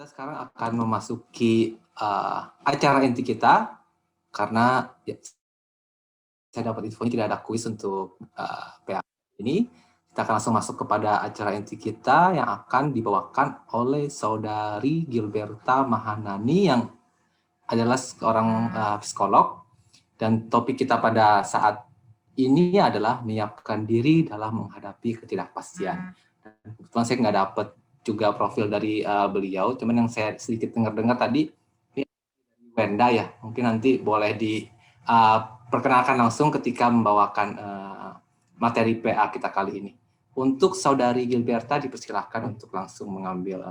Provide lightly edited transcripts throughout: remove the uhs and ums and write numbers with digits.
Kita sekarang akan memasuki acara inti kita karena ya, saya dapat info tidak ada kuis untuk PA ini. Kita akan langsung masuk kepada acara inti kita yang akan dibawakan oleh Saudari Gilberta Mahanani yang adalah seorang psikolog, dan topik kita pada saat ini adalah menyiapkan diri dalam menghadapi ketidakpastian. Dan kebetulan saya nggak dapat juga profil dari beliau, cuman yang saya sedikit dengar tadi ini Wenda ya, mungkin nanti boleh diperkenalkan langsung ketika membawakan materi PA kita kali ini. Untuk Saudari Gilberta dipersilahkan untuk langsung mengambil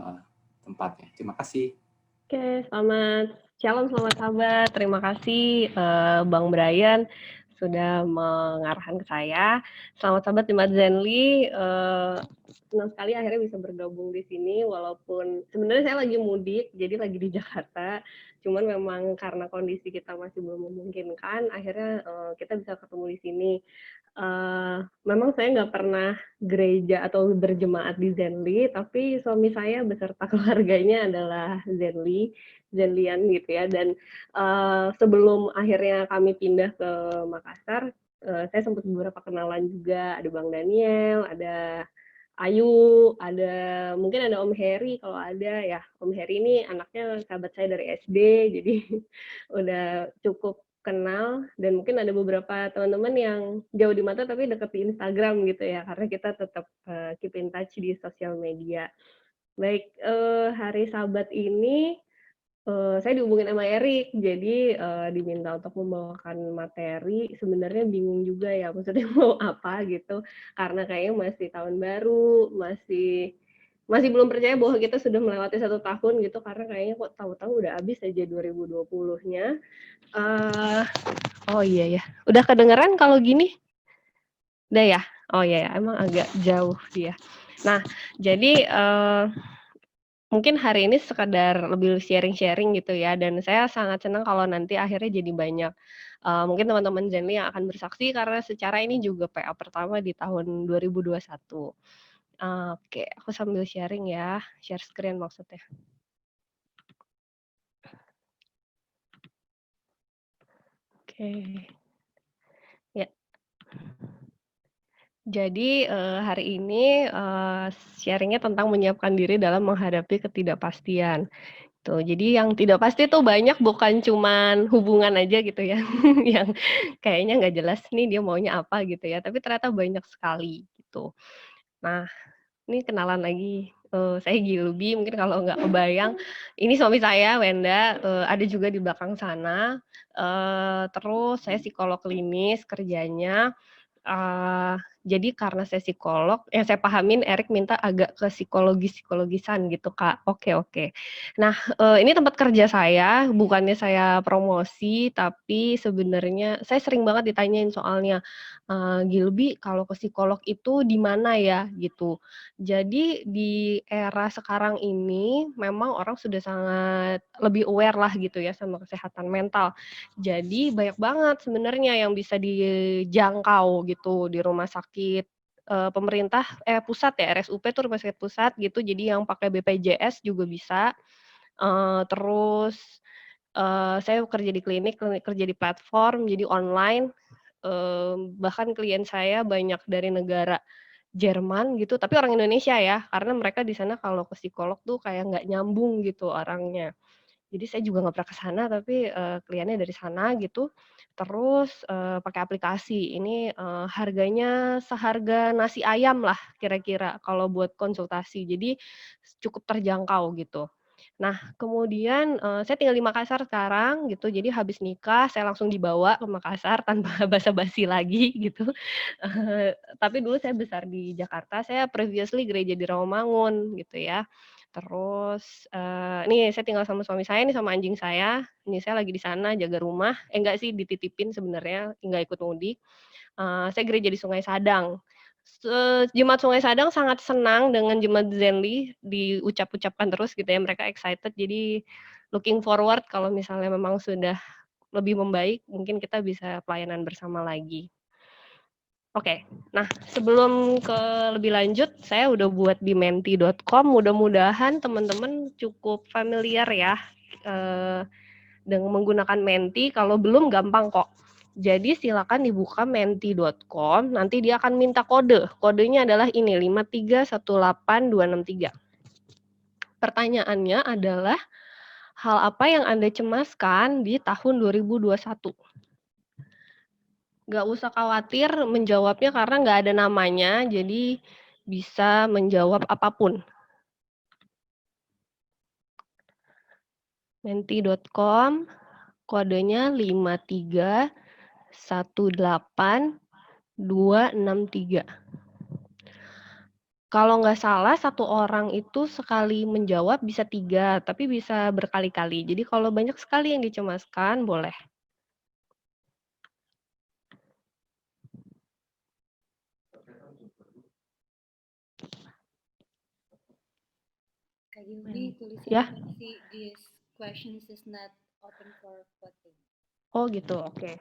tempatnya. Terima kasih. Oke, shalom selamat sahabat. Terima kasih Bang Brian sudah mengarahkan ke saya. Selamat sahabat Jemaat Zenly. Senang sekali akhirnya bisa bergabung di sini, walaupun sebenarnya saya lagi mudik, jadi lagi di Jakarta. Cuman memang karena kondisi kita masih belum memungkinkan, akhirnya kita bisa ketemu di sini. Memang saya nggak pernah gereja atau berjemaat di Zenly, tapi suami saya beserta keluarganya adalah Zenlian gitu ya. Dan sebelum akhirnya kami pindah ke Makassar, saya sempat beberapa kenalan juga. Ada Bang Daniel, ada Ayu, mungkin ada Om Heri kalau ada ya. Om Heri ini anaknya sahabat saya dari SD, jadi udah cukup kenal, dan mungkin ada beberapa teman-teman yang jauh di mata tapi deket di Instagram gitu ya, karena kita tetap keep in touch di sosial media. Baik, hari Sabat ini saya dihubungin sama Erik, jadi diminta untuk membawakan materi. Sebenarnya bingung juga ya, maksudnya mau apa gitu, karena kayaknya masih tahun baru, masih belum percaya bahwa kita sudah melewati 1 tahun gitu, karena kayaknya kok tahu-tahu udah habis aja 2020-nya. Oh iya ya, udah kedengeran kalau gini? Udah ya? Oh iya ya, emang agak jauh dia. Nah, jadi mungkin hari ini sekadar lebih sharing-sharing gitu ya, dan saya sangat senang kalau nanti akhirnya jadi banyak mungkin teman-teman Zenly yang akan bersaksi, karena secara ini juga PA pertama di tahun 2021. Oke, aku sambil sharing ya, share screen maksudnya. Oke. Ya. Jadi hari ini sharingnya tentang menyiapkan diri dalam menghadapi ketidakpastian. Tuh, jadi yang tidak pasti tuh banyak, bukan cuman hubungan aja gitu ya, yang kayaknya nggak jelas nih dia maunya apa gitu ya, tapi ternyata banyak sekali gitu. Nah, ini kenalan lagi, saya Gilby, mungkin kalau nggak kebayang, ini suami saya Wenda, ada juga di belakang sana, terus saya psikolog klinis kerjanya. Jadi karena saya psikolog, yang saya pahamin Erik minta agak ke psikologis-psikologisan gitu, Kak. Oke. Nah, ini tempat kerja saya, bukannya saya promosi, tapi sebenarnya saya sering banget ditanyain soalnya, "Gilby, kalau ke psikolog itu di mana ya?" Gitu. Jadi di era sekarang ini memang orang sudah sangat lebih aware lah gitu ya sama kesehatan mental. Jadi banyak banget sebenarnya yang bisa dijangkau gitu di rumah sakit pemerintah pusat ya, RSUP tuh rumah sakit pusat gitu, jadi yang pakai BPJS juga bisa. Terus saya kerja di klinik kerja di platform, jadi online, bahkan klien saya banyak dari negara Jerman gitu, tapi orang Indonesia ya, karena mereka di sana kalau ke psikolog tuh kayak nggak nyambung gitu orangnya. Jadi saya juga nggak pernah ke sana, tapi kliennya dari sana gitu. Terus pakai aplikasi ini, harganya seharga nasi ayam lah kira-kira kalau buat konsultasi, jadi cukup terjangkau gitu. Nah, kemudian saya tinggal di Makassar sekarang gitu, jadi habis nikah saya langsung dibawa ke Makassar tanpa basa-basi lagi gitu. Tapi dulu saya besar di Jakarta, saya previously gereja di Rawamangun gitu ya. Terus nih saya tinggal sama suami saya nih, sama anjing saya. Ini saya lagi di sana jaga rumah, enggak sih dititipin sebenarnya, nggak ikut mudik. Saya gereja di Sungai Sadang. Jemaat Sungai Sadang sangat senang dengan Jemaat Zenly, diucap-ucapkan terus gitu ya, mereka excited, jadi looking forward kalau misalnya memang sudah lebih membaik, mungkin kita bisa pelayanan bersama lagi. Oke, nah sebelum ke lebih lanjut, saya udah buat di menti.com, mudah-mudahan teman-teman cukup familiar ya dengan menggunakan Menti, kalau belum gampang kok. Jadi silakan dibuka menti.com, nanti dia akan minta kode. Kodenya adalah ini, 5318263. Pertanyaannya adalah, hal apa yang Anda cemaskan di tahun 2021? Nggak usah khawatir menjawabnya karena nggak ada namanya, jadi bisa menjawab apapun. Menti.com, kodenya 5318263. Kalau nggak salah, satu orang itu sekali menjawab bisa 3, tapi bisa berkali-kali. Jadi kalau banyak sekali yang dicemaskan, boleh. Kak Yuli, tulisan Ya. versi this questions is not open for voting. Oh gitu, oke.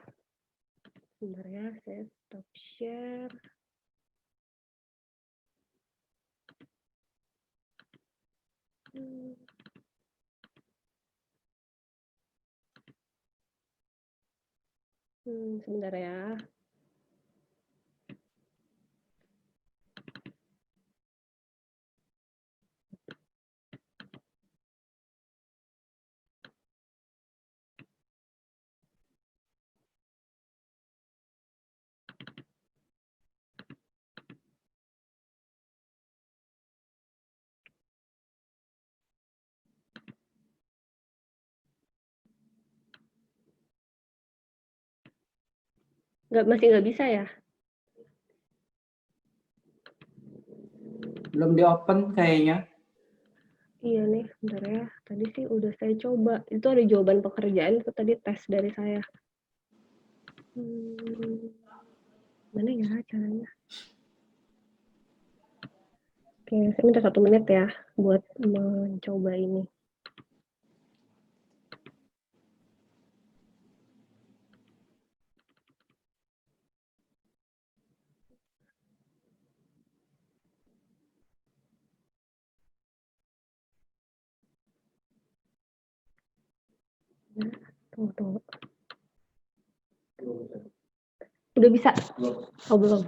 Sebentar ya, saya stop share. Sebentar ya. Masih nggak bisa ya? Belum di-open kayaknya. Iya nih, bentar ya. Tadi sih udah saya coba. Itu ada jawaban pekerjaan, itu tadi tes dari saya. Mana ya caranya? Oke, saya minta 1 menit ya buat mencoba ini. Tunggu. Udah bisa? Oh, belum.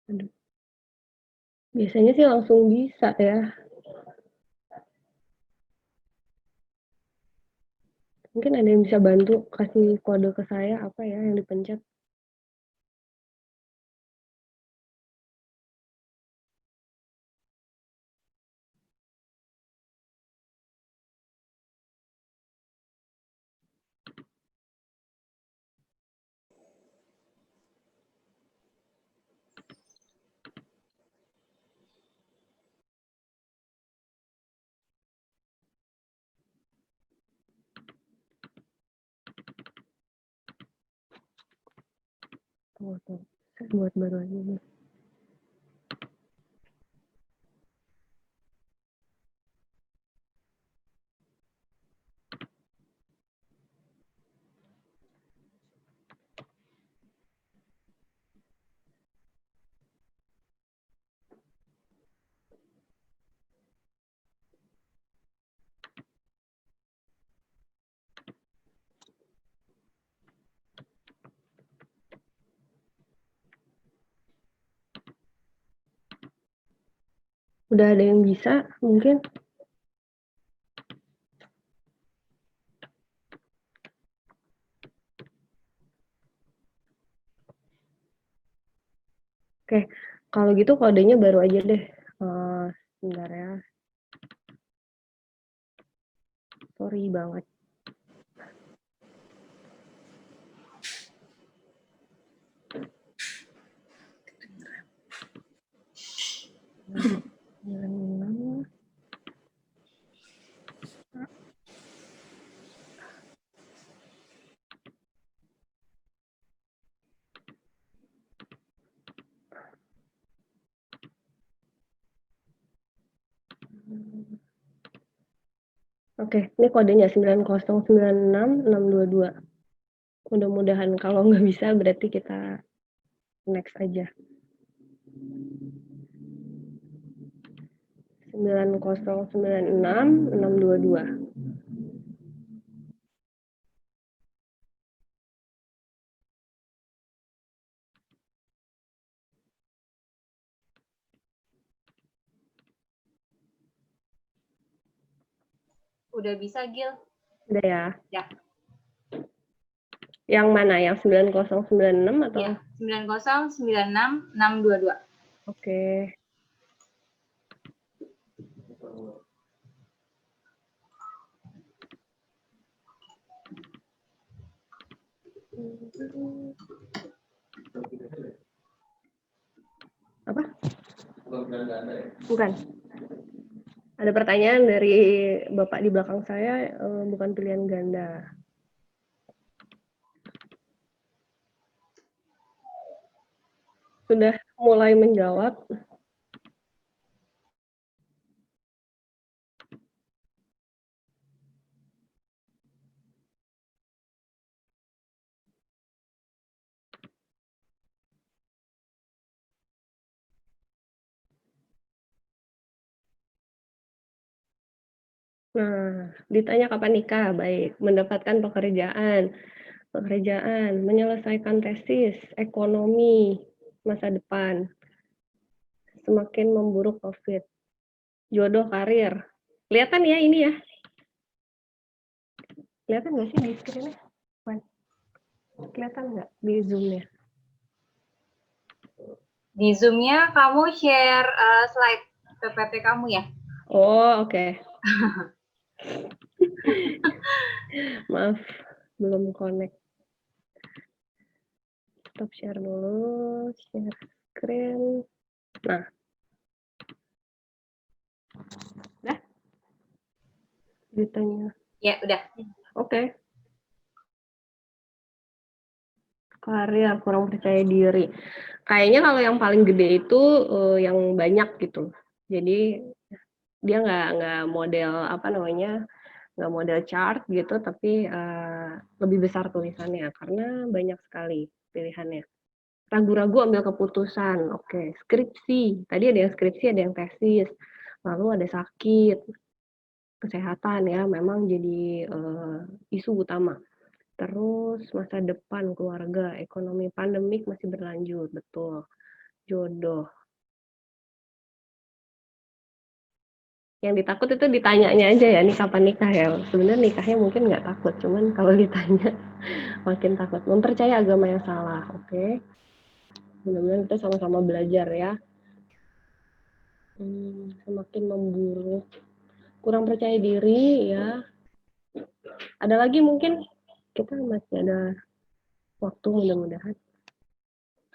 Aduh. Biasanya sih langsung bisa ya. Mungkin ada yang bisa bantu kasih kode ke saya apa ya yang dipencet. Tunggu. Saya buat baru aja nih. Udah ada yang bisa mungkin? Oke, kalau gitu kodenya baru aja deh. Sebentar ya. Sorry banget. Oke, ini kodenya 9096622. Mudah-mudahan kalau nggak bisa berarti kita next aja. 9096622. Udah bisa, Gil? Udah ya? Ya. Yang mana? Yang 9096 atau? Ya, 9096622. Oke. Apa? Bukan. Ada pertanyaan dari Bapak di belakang saya, bukan pilihan ganda. Sudah mulai menjawab. Nah, ditanya kapan nikah? Baik, mendapatkan pekerjaan, menyelesaikan tesis, ekonomi, masa depan, semakin memburuk COVID, jodoh, karir. Kelihatan ya ini ya? Kelihatan nggak sih di screen-nya? Kelihatan nggak di Zoom-nya? Di Zoom-nya kamu share slide PPT kamu ya? Oh, oke. Maaf, belum connect. Stop share dulu, share screen. Nah. Udah? Ditanya. Ya, udah. Oke. Karir, kurang percaya diri. Kayaknya kalau yang paling gede itu yang banyak gitu. Jadi dia nggak model apa namanya, nggak model chart gitu, tapi lebih besar tulisannya karena banyak sekali pilihannya. Ragu-ragu ambil keputusan. Oke, skripsi. Tadi ada yang skripsi, ada yang tesis. Lalu ada sakit, kesehatan ya, memang jadi isu utama. Terus masa depan, keluarga, ekonomi, pandemik masih berlanjut, betul. Jodoh. Yang ditakut itu ditanyanya aja ya, nih kapan nikah ya. Sebenarnya nikahnya mungkin nggak takut, cuman kalau ditanya makin takut. Mempercayai agama yang salah, oke. Mudah-mudahan kita sama-sama belajar ya. Semakin memburuk. Kurang percaya diri ya. Ada lagi mungkin, kita masih ada waktu mudah-mudahan.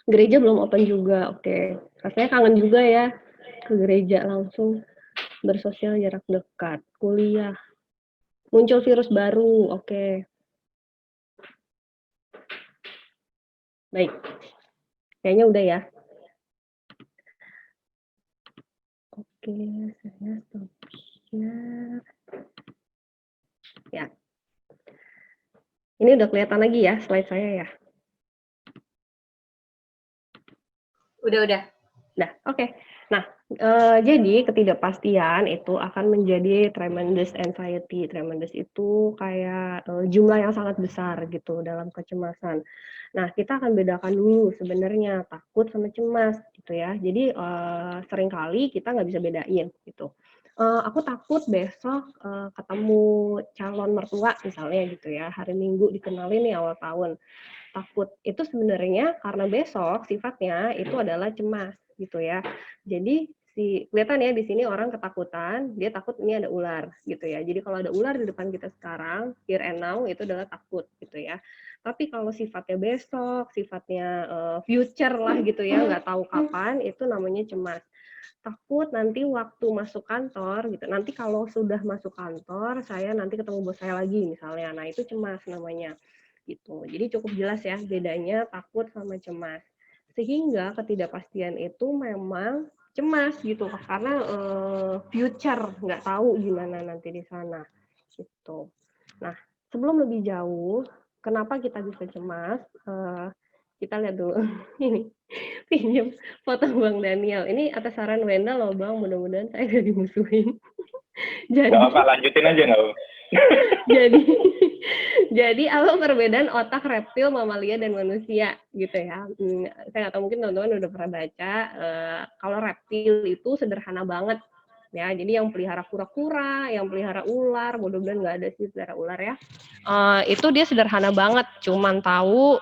Gereja belum open juga, oke. Rasanya kangen juga ya ke gereja langsung, bersosial jarak dekat, kuliah, muncul virus baru, oke. Baik, kayaknya udah ya. Oke, saya stop share. Ya. Ini udah kelihatan lagi ya slide saya ya? Udah. Nah, oke. Nah, jadi ketidakpastian itu akan menjadi tremendous anxiety. Tremendous itu kayak jumlah yang sangat besar gitu dalam kecemasan. Nah, kita akan bedakan dulu sebenarnya takut sama cemas gitu ya. Jadi seringkali kita nggak bisa bedain gitu. Aku takut besok ketemu calon mertua misalnya gitu ya, hari Minggu dikenalin nih awal tahun. Takut itu sebenarnya karena besok sifatnya itu adalah cemas gitu ya. Jadi kelihatan ya di sini orang ketakutan, dia takut ini ada ular gitu ya. Jadi kalau ada ular di depan kita sekarang, here and now itu adalah takut gitu ya. Tapi kalau sifatnya besok, sifatnya future lah gitu ya, nggak tahu kapan, itu namanya cemas. Takut nanti waktu masuk kantor gitu. Nanti kalau sudah masuk kantor, saya nanti ketemu bos saya lagi misalnya. Nah, itu cemas namanya. Gitu. Jadi cukup jelas ya bedanya takut sama cemas. Sehingga ketidakpastian itu memang cemas gitu karena future nggak tahu gimana nanti di sana gitu. Nah, sebelum lebih jauh, kenapa kita bisa cemas? Kita lihat dulu ini pinjam foto Bang Daniel. Ini atas saran Wenda loh Bang, mudah-mudahan saya nggak dimusuhin. Nggak Jadi apa-apa, lanjutin aja nggak apa-apa. jadi jadi apa perbedaan otak reptil, mamalia dan manusia gitu ya. Saya nggak tahu mungkin teman-teman udah pernah baca kalau reptil itu sederhana banget ya. Jadi yang pelihara kura-kura, yang pelihara ular, mudah-mudahan nggak ada sih pelihara ular ya. Itu dia sederhana banget, cuman tahu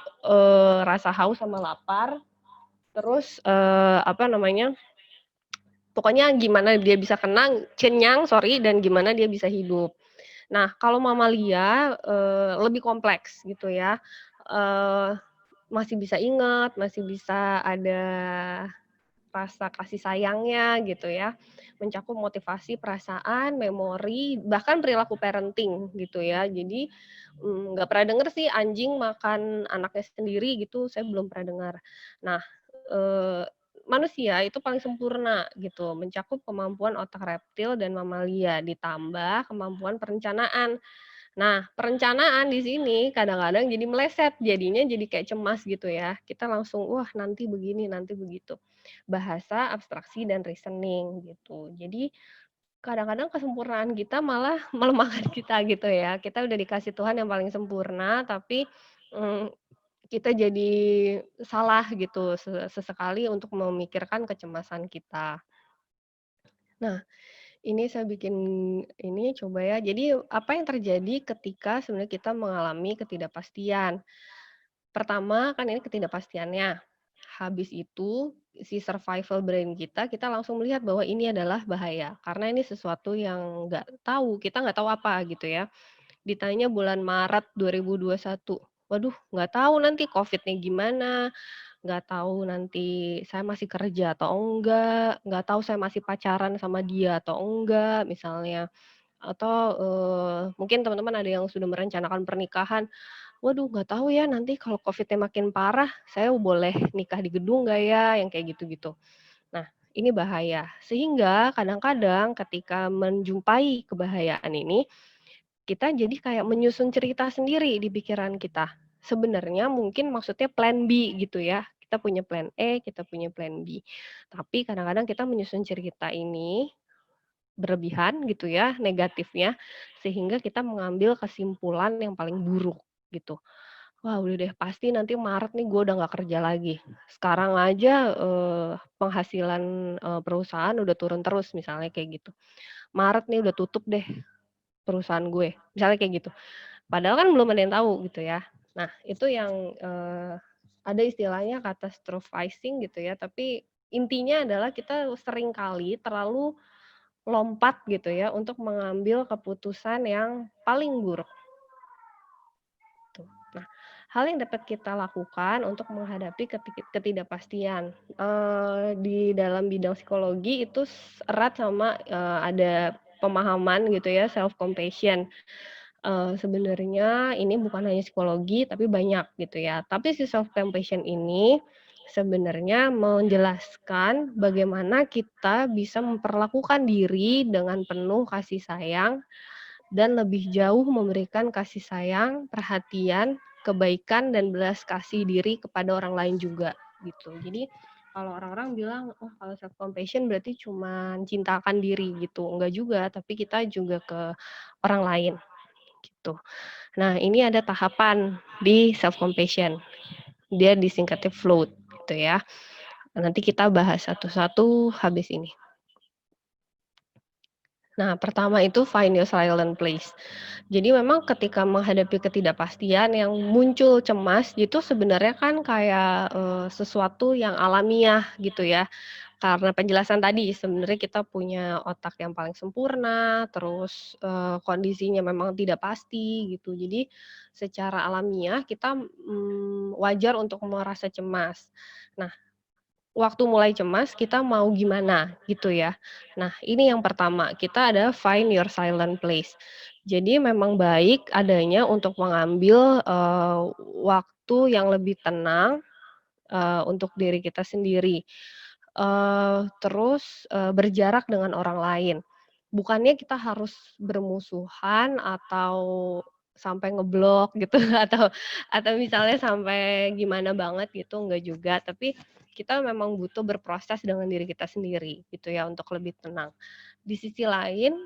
rasa haus sama lapar. Terus apa namanya? Pokoknya gimana dia bisa kenyang, dan gimana dia bisa hidup. Nah, kalau mamalia lebih kompleks gitu ya. Masih bisa ingat, masih bisa ada rasa kasih sayangnya gitu ya. Mencakup motivasi, perasaan, memori, bahkan perilaku parenting gitu ya. Jadi nggak pernah denger sih anjing makan anaknya sendiri gitu, saya belum pernah dengar. Nah, manusia itu paling sempurna gitu, mencakup kemampuan otak reptil dan mamalia, ditambah kemampuan perencanaan. Nah, perencanaan di sini kadang-kadang jadi meleset, jadinya jadi kayak cemas gitu ya. Kita langsung, wah nanti begini, nanti begitu. Bahasa, abstraksi, dan reasoning gitu. Jadi kadang-kadang kesempurnaan kita malah melemahkan kita gitu ya. Kita udah dikasih Tuhan yang paling sempurna, tapi kita jadi salah gitu sesekali untuk memikirkan kecemasan kita. Nah, ini saya bikin ini coba ya. Jadi apa yang terjadi ketika sebenarnya kita mengalami ketidakpastian? Pertama kan ini ketidakpastiannya. Habis itu si survival brain kita langsung melihat bahwa ini adalah bahaya. Karena ini sesuatu yang nggak tahu, kita nggak tahu apa gitu ya. Ditanya bulan Maret 2021, waduh nggak tahu nanti COVID-nya gimana, nggak tahu nanti saya masih kerja atau nggak tahu saya masih pacaran sama dia atau enggak misalnya. Atau, mungkin teman-teman ada yang sudah merencanakan pernikahan, waduh nggak tahu ya nanti kalau COVID-nya makin parah, saya boleh nikah di gedung nggak ya? Yang kayak gitu-gitu. Nah, ini bahaya. Sehingga kadang-kadang ketika menjumpai kebahayaan ini, kita jadi kayak menyusun cerita sendiri di pikiran kita. Sebenarnya mungkin maksudnya plan B gitu ya. Kita punya plan E, kita punya plan B. Tapi kadang-kadang kita menyusun cerita ini berlebihan gitu ya, negatifnya, sehingga kita mengambil kesimpulan yang paling buruk gitu. Wah udah deh pasti nanti Maret nih gue udah nggak kerja lagi. Sekarang aja, penghasilan, perusahaan udah turun terus misalnya kayak gitu. Maret nih udah tutup deh perusahaan gue, misalnya kayak gitu. Padahal kan belum ada yang tahu gitu ya. Nah itu yang, ada istilahnya catastrophizing gitu ya, tapi intinya adalah kita seringkali terlalu lompat gitu ya untuk mengambil keputusan yang paling buruk. Tuh. Nah, hal yang dapat kita lakukan untuk menghadapi ketidakpastian, di dalam bidang psikologi itu erat sama, ada pemahaman gitu ya, self compassion. Sebenarnya ini bukan hanya psikologi, tapi banyak gitu ya. Tapi si self compassion ini sebenarnya menjelaskan bagaimana kita bisa memperlakukan diri dengan penuh kasih sayang dan lebih jauh memberikan kasih sayang, perhatian, kebaikan, dan belas kasih diri kepada orang lain juga gitu. Jadi kalau orang-orang bilang, oh kalau self compassion berarti cuma cintakan diri gitu. Enggak juga, tapi kita juga ke orang lain gitu. Nah, ini ada tahapan di self compassion. Dia disingkatnya float gitu ya. Nanti kita bahas satu-satu habis ini. Nah, pertama itu find your silent place. Jadi memang ketika menghadapi ketidakpastian yang muncul cemas itu sebenarnya kan kayak sesuatu yang alamiah gitu ya. Karena penjelasan tadi sebenarnya kita punya otak yang paling sempurna, terus kondisinya memang tidak pasti gitu. Jadi secara alamiah kita wajar untuk merasa cemas. Nah, waktu mulai cemas kita mau gimana gitu ya. Nah ini yang pertama, kita ada find your silent place. Jadi memang baik adanya untuk mengambil, waktu yang lebih tenang, untuk diri kita sendiri. Terus, berjarak dengan orang lain. bukannya kita harus bermusuhan atau sampai ngeblok gitu atau misalnya sampai gimana banget gitu, enggak juga. Tapi kita memang butuh berproses dengan diri kita sendiri gitu ya untuk lebih tenang. Di sisi lain,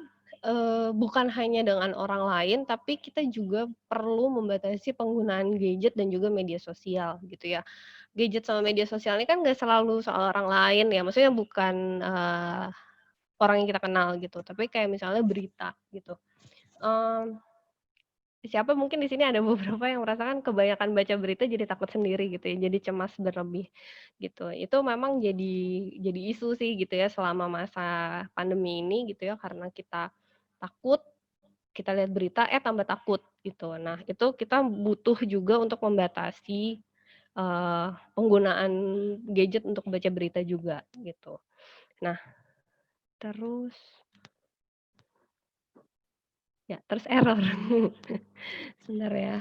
bukan hanya dengan orang lain, tapi kita juga perlu membatasi penggunaan gadget dan juga media sosial gitu ya. Gadget sama media sosial ini kan nggak selalu soal orang lain ya, maksudnya bukan, orang yang kita kenal gitu, tapi kayak misalnya berita gitu. Mmm, siapa mungkin di sini ada beberapa yang merasakan kebanyakan baca berita jadi takut sendiri gitu ya, jadi cemas berlebih gitu. Itu memang jadi isu sih gitu ya selama masa pandemi ini gitu ya, karena kita takut, kita lihat berita, tambah takut gitu. Nah, itu kita butuh juga untuk membatasi, penggunaan gadget untuk baca berita juga gitu. Nah, terus terus error. Sebentar ya.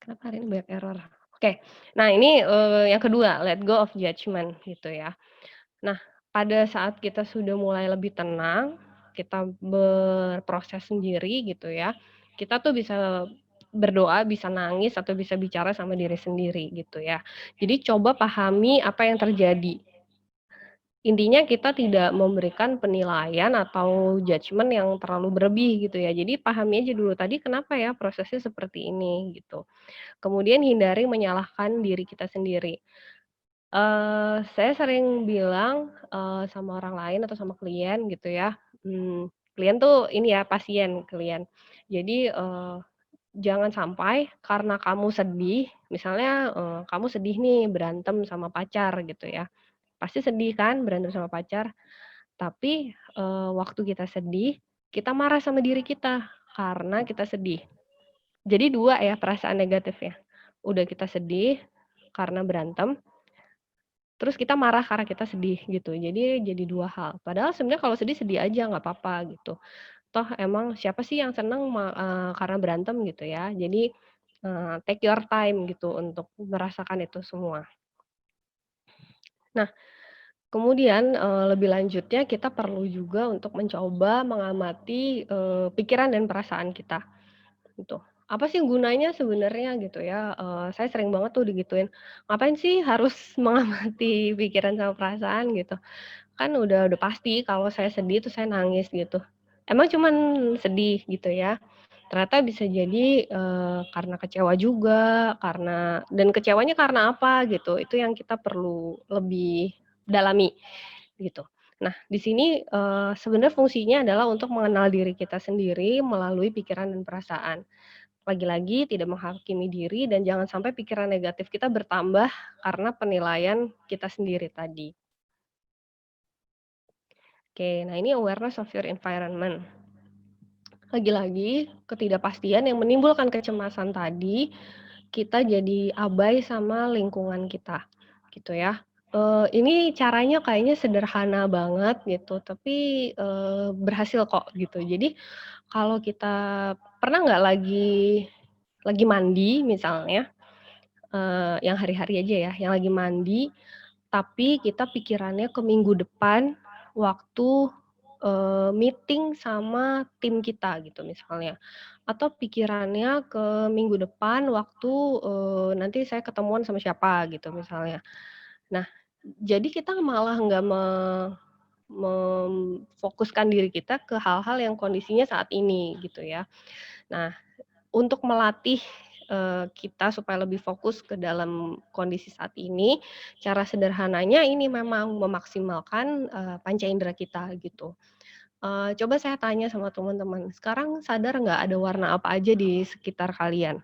Kenapa hari ini banyak error? Oke. Nah, ini, yang kedua, let go of judgment gitu ya. Nah, pada saat kita sudah mulai lebih tenang, kita berproses sendiri gitu ya, kita tuh bisa berdoa, bisa nangis, atau bisa bicara sama diri sendiri gitu ya. Jadi coba pahami apa yang terjadi. Intinya kita tidak memberikan penilaian atau judgement yang terlalu berlebih gitu ya. Jadi pahami aja dulu tadi kenapa ya prosesnya seperti ini gitu. Kemudian hindari menyalahkan diri kita sendiri. Saya sering bilang, sama orang lain atau sama klien gitu ya, klien tuh ini ya, pasien, klien. Jadi, jangan sampai karena kamu sedih, misalnya, kamu sedih nih berantem sama pacar gitu ya, pasti sedih kan berantem sama pacar, tapi, waktu kita sedih, kita marah sama diri kita, karena kita sedih. Jadi 2 ya perasaan negatifnya. Udah kita sedih karena berantem, terus kita marah karena kita sedih gitu. Jadi 2 hal. Padahal sebenarnya kalau sedih, sedih aja nggak apa-apa gitu. Toh emang siapa sih yang seneng karena berantem gitu ya. Jadi, take your time gitu untuk merasakan itu semua. Nah, kemudian, lebih lanjutnya kita perlu juga untuk mencoba mengamati, pikiran dan perasaan kita, gitu. Apa sih gunanya sebenarnya gitu ya, saya sering banget tuh digituin, "Ngapain sih harus mengamati pikiran sama perasaan?" Gitu. Kan udah pasti kalau saya sedih tuh saya nangis gitu. Emang cuman sedih gitu ya, ternyata bisa jadi, karena kecewa juga, dan kecewanya karena apa gitu, itu yang kita perlu lebih dalami, gitu. Nah, di sini, sebenarnya fungsinya adalah untuk mengenal diri kita sendiri melalui pikiran dan perasaan. Lagi-lagi tidak menghakimi diri dan jangan sampai pikiran negatif kita bertambah karena penilaian kita sendiri tadi. Oke, nah ini awareness of your environment. Lagi-lagi, ketidakpastian yang menimbulkan kecemasan tadi, kita jadi abai sama lingkungan kita, gitu ya. Ini caranya kayaknya sederhana banget gitu, tapi, berhasil kok gitu. Jadi, kalau kita pernah nggak lagi mandi misalnya, yang hari-hari aja ya, yang lagi mandi, tapi kita pikirannya ke minggu depan waktu, meeting sama tim kita gitu misalnya, atau pikirannya ke minggu depan waktu, nanti saya ketemuan sama siapa gitu misalnya. Nah, jadi kita malah nggak memfokuskan diri kita ke hal-hal yang kondisinya saat ini gitu ya. Nah, untuk melatih, kita supaya lebih fokus ke dalam kondisi saat ini, cara sederhananya ini memang memaksimalkan, panca indera kita gitu. Coba saya tanya sama teman-teman, sekarang sadar nggak ada warna apa aja di sekitar kalian?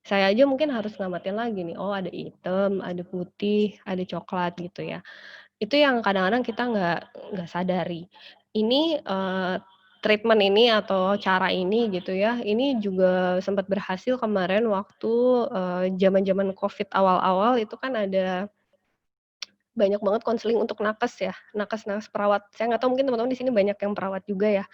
Saya aja mungkin harus ngamatin lagi nih, oh ada hitam, ada putih, ada coklat gitu ya. Itu yang kadang-kadang kita nggak sadari. Ini, treatment ini atau cara ini gitu ya, ini juga sempat berhasil kemarin waktu, zaman-zaman Covid awal-awal itu kan ada banyak banget konseling untuk nakes ya, nakes-nakes perawat. Saya nggak tahu mungkin teman-teman di sini banyak yang perawat juga ya,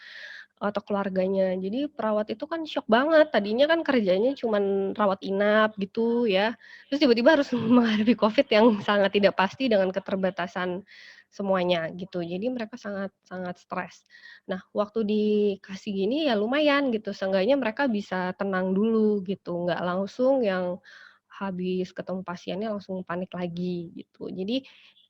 atau keluarganya. Jadi perawat itu kan syok banget, tadinya kan kerjanya cuman rawat inap gitu ya, terus tiba-tiba harus menghadapi Covid yang sangat tidak pasti dengan keterbatasan semuanya gitu. Jadi mereka sangat sangat stres. Nah, waktu dikasih gini ya lumayan gitu, seenggaknya mereka bisa tenang dulu gitu, nggak langsung yang habis ketemu pasiennya langsung panik lagi gitu. Jadi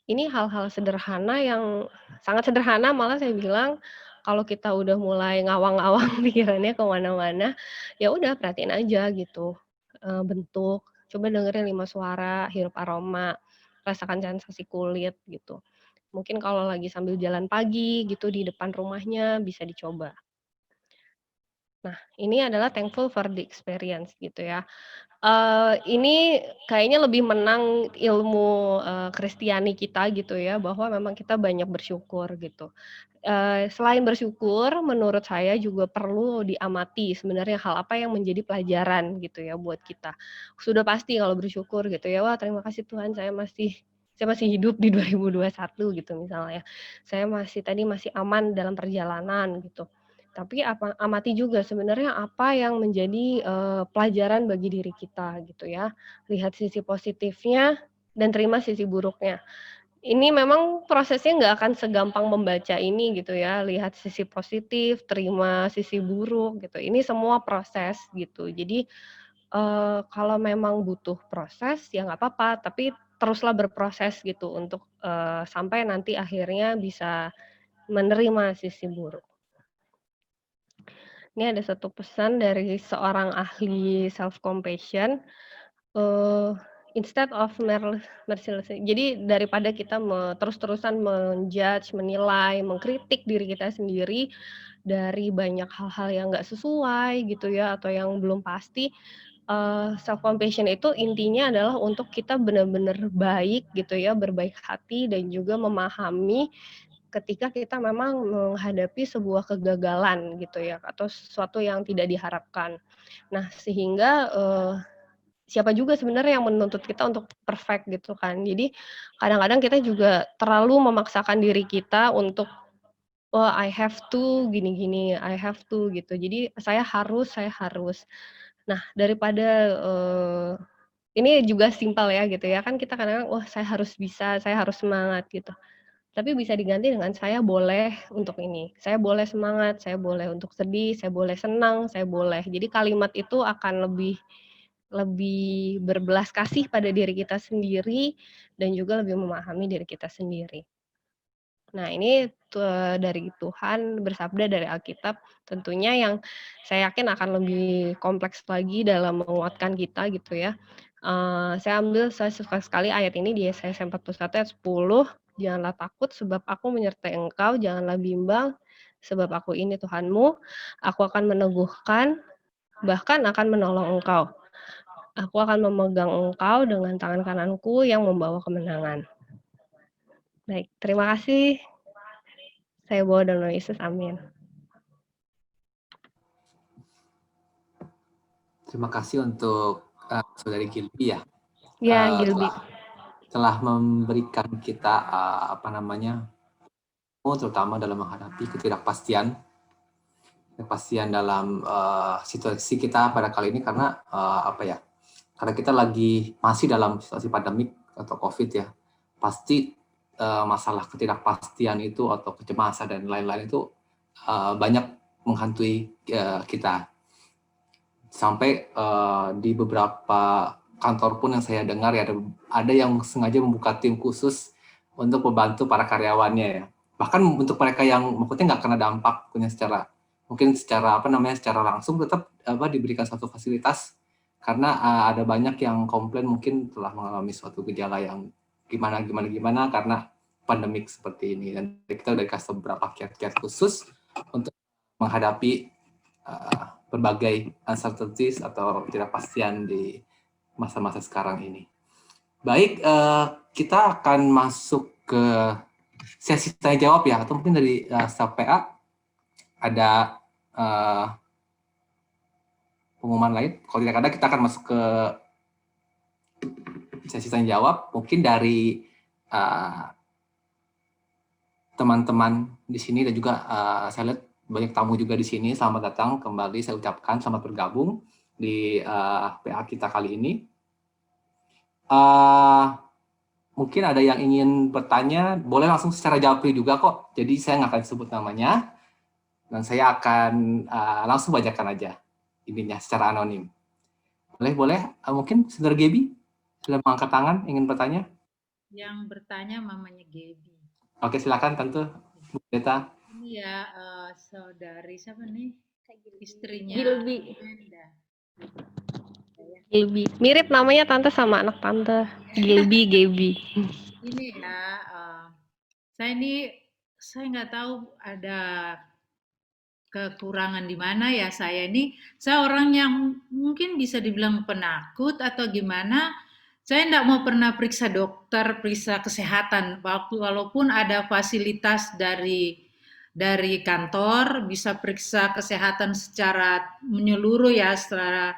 ini hal-hal sederhana yang sangat sederhana malah saya bilang, kalau kita udah mulai ngawang-ngawang pikirannya ke mana-mana, ya udah perhatiin aja gitu, bentuk, coba dengerin 5 suara, hirup aroma, rasakan sensasi kulit gitu. Mungkin kalau lagi sambil jalan pagi gitu di depan rumahnya bisa dicoba. Nah, ini adalah thankful for the experience gitu ya. Ini kayaknya lebih menang ilmu, Kristiani kita gitu ya, bahwa memang kita banyak bersyukur gitu. Selain bersyukur, menurut saya juga perlu diamati sebenarnya hal apa yang menjadi pelajaran gitu ya buat kita. Sudah pasti kalau bersyukur gitu ya, "Wah terima kasih Tuhan saya masih hidup di 2021," gitu misalnya. "Saya masih aman dalam perjalanan," gitu. Tapi amati juga sebenarnya apa yang menjadi, pelajaran bagi diri kita gitu ya. Lihat sisi positifnya dan terima sisi buruknya. Ini memang prosesnya nggak akan segampang membaca ini gitu ya, lihat sisi positif, terima sisi buruk gitu. Ini semua proses gitu. Jadi, kalau memang butuh proses ya nggak apa-apa, tapi teruslah berproses gitu untuk, sampai nanti akhirnya bisa menerima sisi buruk. Ini ada satu pesan dari seorang ahli self compassion, eee, instead of merciless, jadi daripada kita terus-terusan menilai, mengkritik diri kita sendiri dari banyak hal-hal yang nggak sesuai gitu ya, atau yang belum pasti, self compassion itu intinya adalah untuk kita benar-benar baik gitu ya, berbaik hati dan juga memahami ketika kita memang menghadapi sebuah kegagalan gitu ya, atau sesuatu yang tidak diharapkan. Nah, sehingga, siapa juga sebenarnya yang menuntut kita untuk perfect gitu kan. Jadi kadang-kadang kita juga terlalu memaksakan diri kita untuk, "Oh, I have to gini-gini, I have to," gitu. Jadi saya harus. Nah, daripada, ini juga simpel ya gitu ya, kan kita kadang-kadang, "Wah, saya harus bisa, saya harus semangat," gitu. Tapi bisa diganti dengan saya boleh untuk ini, saya boleh semangat, saya boleh untuk sedih, saya boleh senang, saya boleh. Jadi kalimat itu akan lebih lebih berbelas kasih pada diri kita sendiri dan juga lebih memahami diri kita sendiri. Nah, ini dari Tuhan, bersabda dari Alkitab, tentunya yang saya yakin akan lebih kompleks lagi dalam menguatkan kita gitu ya. Saya suka sekali ayat ini di Yesaya 41 ayat 10, "Janganlah takut sebab aku menyertai engkau, janganlah bimbang sebab aku ini Tuhanmu, aku akan meneguhkan, bahkan akan menolong engkau. Aku akan memegang engkau dengan tangan kananku yang membawa kemenangan." Baik, terima kasih. Saya bawa dan Yesus, amin. Terima kasih untuk Saudari Gilby ya, Ya, Gilby. telah memberikan kita terutama dalam menghadapi ketidakpastian dalam situasi kita pada kali ini karena karena kita masih dalam situasi pandemik atau COVID ya, pasti masalah ketidakpastian itu atau kecemasan dan lain-lain itu banyak menghantui kita. Sampai di beberapa kantor pun yang saya dengar ya ada yang sengaja membuka tim khusus untuk membantu para karyawannya ya. Bahkan untuk mereka yang maksudnya nggak kena dampaknya secara secara langsung tetap diberikan suatu fasilitas karena ada banyak yang komplain mungkin telah mengalami suatu gejala yang gimana karena pandemik seperti ini, dan kita udah kasih beberapa kiat-kiat khusus untuk menghadapi berbagai uncertainties atau ketidakpastian di masa-masa sekarang ini. Baik, kita akan masuk ke sesi tanya jawab ya, atau mungkin dari staf PA ada pengumuman lain. Kalau tidak ada, kita akan masuk ke sesi tanya jawab. Mungkin dari teman-teman di sini dan juga saya lihat banyak tamu juga di sini. Selamat datang kembali, saya ucapkan selamat bergabung di PA kita kali ini. mungkin ada yang ingin bertanya, boleh langsung secara japri juga kok. Jadi saya nggak akan sebut namanya, dan saya akan langsung bacakan aja ininya secara anonim. Boleh? Mungkin Saudara Gaby sudah mengangkat tangan, ingin bertanya? Yang bertanya mamanya Gaby. Oke, silakan Tante Bu Beta. Ini ya saudari siapa nih? Istrinya Gilby. Amanda. Gilby. Mirip namanya tante sama anak tante. Gilby, Gaby. Ini ya, saya nggak tahu ada kekurangan di mana ya saya orang yang mungkin bisa dibilang penakut atau gimana. Saya nggak mau pernah periksa dokter, periksa kesehatan, walaupun ada fasilitas dari kantor bisa periksa kesehatan secara menyeluruh ya, secara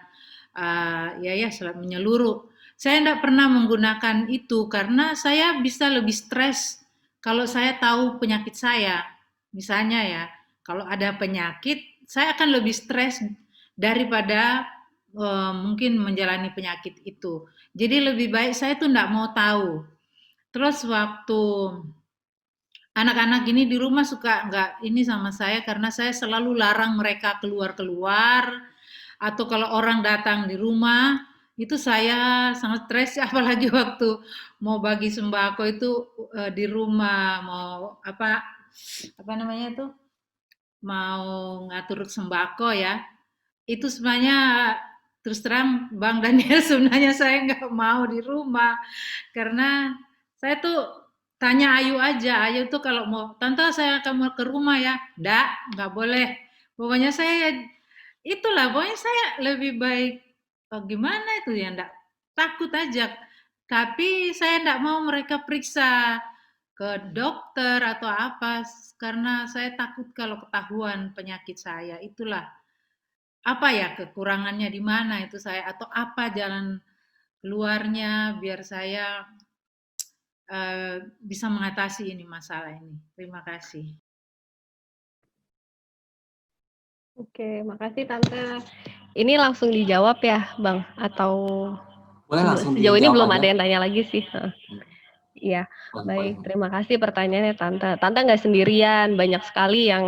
secara menyeluruh. Saya tidak pernah menggunakan itu karena saya bisa lebih stres kalau saya tahu penyakit saya. Misalnya ya, kalau ada penyakit, saya akan lebih stres daripada mungkin menjalani penyakit itu. Jadi lebih baik saya tuh tidak mau tahu. Terus waktu anak-anak ini di rumah suka nggak ini sama saya karena saya selalu larang mereka keluar-keluar, atau kalau orang datang di rumah itu saya sangat stres apalagi waktu mau bagi sembako itu di rumah mau apa namanya itu mau ngatur sembako ya, itu sebenarnya terus terang Bang Daniel sebenarnya saya nggak mau di rumah karena saya tuh tanya Ayu aja, Ayu tuh kalau mau tante saya akan mau ke rumah ya, nggak boleh, pokoknya saya itulah pokoknya saya lebih baik gimana itu ya nggak takut aja, tapi saya nggak mau mereka periksa ke dokter atau apa karena saya takut kalau ketahuan penyakit saya. Itulah apa ya kekurangannya di mana itu saya atau apa jalan keluarnya biar saya bisa mengatasi ini masalah ini. Terima kasih. Oke, makasih Tante. Ini langsung dijawab ya, Bang? Atau Boleh langsung sejauh ini dijawab belum aja. ada yang tanya lagi sih. Iya, baik. Terima kasih pertanyaannya Tante. Tante nggak sendirian, banyak sekali yang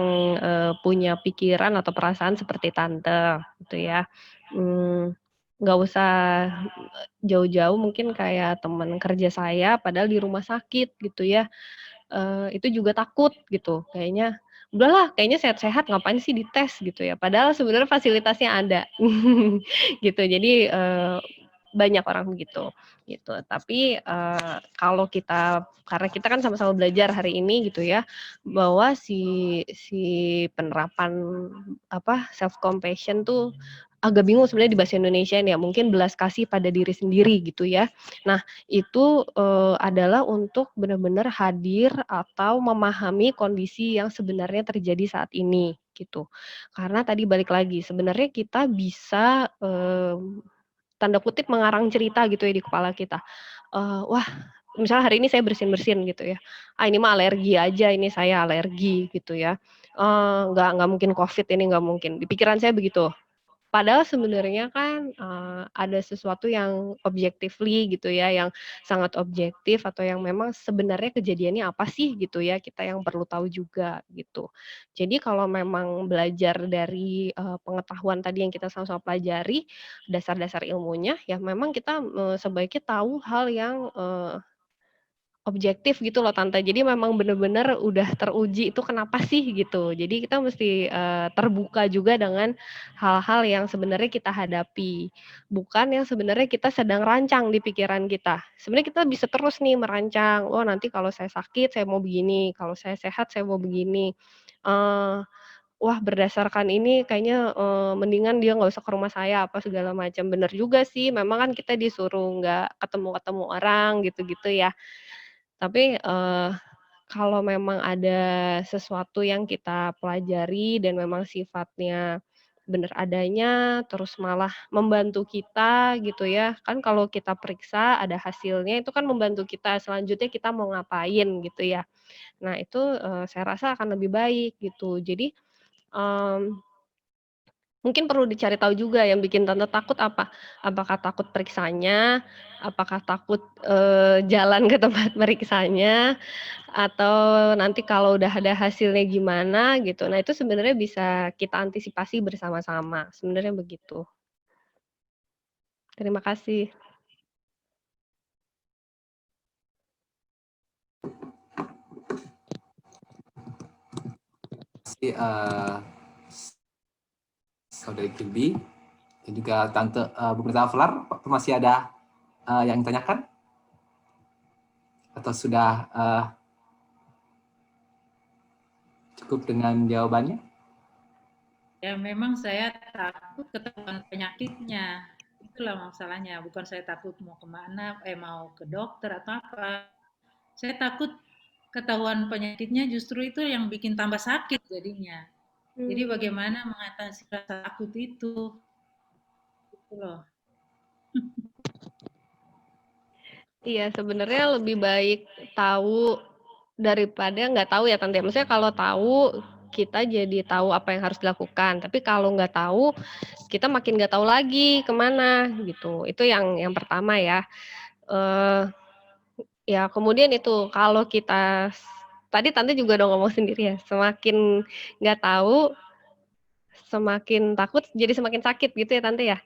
punya pikiran atau perasaan seperti Tante, gitu ya. Nggak usah jauh-jauh, mungkin kayak teman kerja saya, padahal di rumah sakit gitu ya. Itu juga takut gitu, kayaknya udahlah kayaknya sehat-sehat ngapain sih dites gitu ya, padahal sebenarnya fasilitasnya ada gitu. Jadi banyak orang begitu gitu. Tapi kalau kita karena kita kan sama-sama belajar hari ini gitu ya, bahwa si penerapan self compassion tuh agak bingung sebenarnya di bahasa Indonesia ya, mungkin belas kasih pada diri sendiri gitu ya. Nah, itu adalah untuk benar-benar hadir atau memahami kondisi yang sebenarnya terjadi saat ini gitu. Karena tadi balik lagi, sebenarnya kita bisa tanda kutip mengarang cerita gitu ya di kepala kita. Wah, misalnya hari ini saya bersin-bersin gitu ya. Ini mah alergi aja, ini saya alergi gitu ya. Nggak mungkin COVID ini nggak mungkin. Di pikiran saya begitu. Padahal sebenarnya kan ada sesuatu yang objectively gitu ya, yang sangat objektif atau yang memang sebenarnya kejadiannya apa sih gitu ya, kita yang perlu tahu juga gitu. Jadi kalau memang belajar dari pengetahuan tadi yang kita sama-sama pelajari, dasar-dasar ilmunya, ya memang kita sebaiknya tahu hal yang objektif gitu loh Tante. Jadi memang benar-benar udah teruji itu kenapa sih gitu. Jadi kita mesti terbuka juga dengan hal-hal yang sebenarnya kita hadapi. Bukan yang sebenarnya kita sedang rancang di pikiran kita. Sebenarnya kita bisa terus nih merancang, oh nanti kalau saya sakit saya mau begini, kalau saya sehat saya mau begini. Wah berdasarkan ini kayaknya mendingan dia nggak usah ke rumah saya apa segala macam. Bener juga sih, memang kan kita disuruh nggak ketemu-ketemu orang gitu-gitu ya. Tapi kalau memang ada sesuatu yang kita pelajari dan memang sifatnya benar adanya, terus malah membantu kita gitu ya, kan kalau kita periksa ada hasilnya itu kan membantu kita, selanjutnya kita mau ngapain gitu ya. Nah itu saya rasa akan lebih baik gitu. Jadi mmm Mungkin perlu dicari tahu juga yang bikin Tante takut apa? Apakah takut periksanya? Apakah takut, jalan ke tempat periksanya? Atau nanti kalau udah ada hasilnya gimana gitu. Nah itu sebenarnya bisa kita antisipasi bersama-sama, sebenarnya begitu. Terima kasih. Kasih, Saudari Kirby dan juga Tante Bu Meta Flar, masih ada yang ditanyakan? Atau sudah cukup dengan jawabannya? Ya memang saya takut ketahuan penyakitnya. Itulah masalahnya. Bukan saya takut mau kemana, mau ke dokter atau apa. Saya takut ketahuan penyakitnya justru itu yang bikin tambah sakit jadinya. Jadi bagaimana mengatasi rasa takut itu? Gitu loh. Iya, sebenarnya lebih baik tahu daripada nggak tahu ya Tante. Maksudnya kalau tahu kita jadi tahu apa yang harus dilakukan. Tapi kalau nggak tahu, kita makin nggak tahu lagi kemana gitu. Itu yang pertama ya. Ya kemudian itu kalau kita tadi Tante juga udah ngomong sendiri ya, semakin nggak tahu, semakin takut jadi semakin sakit gitu ya Tante ya?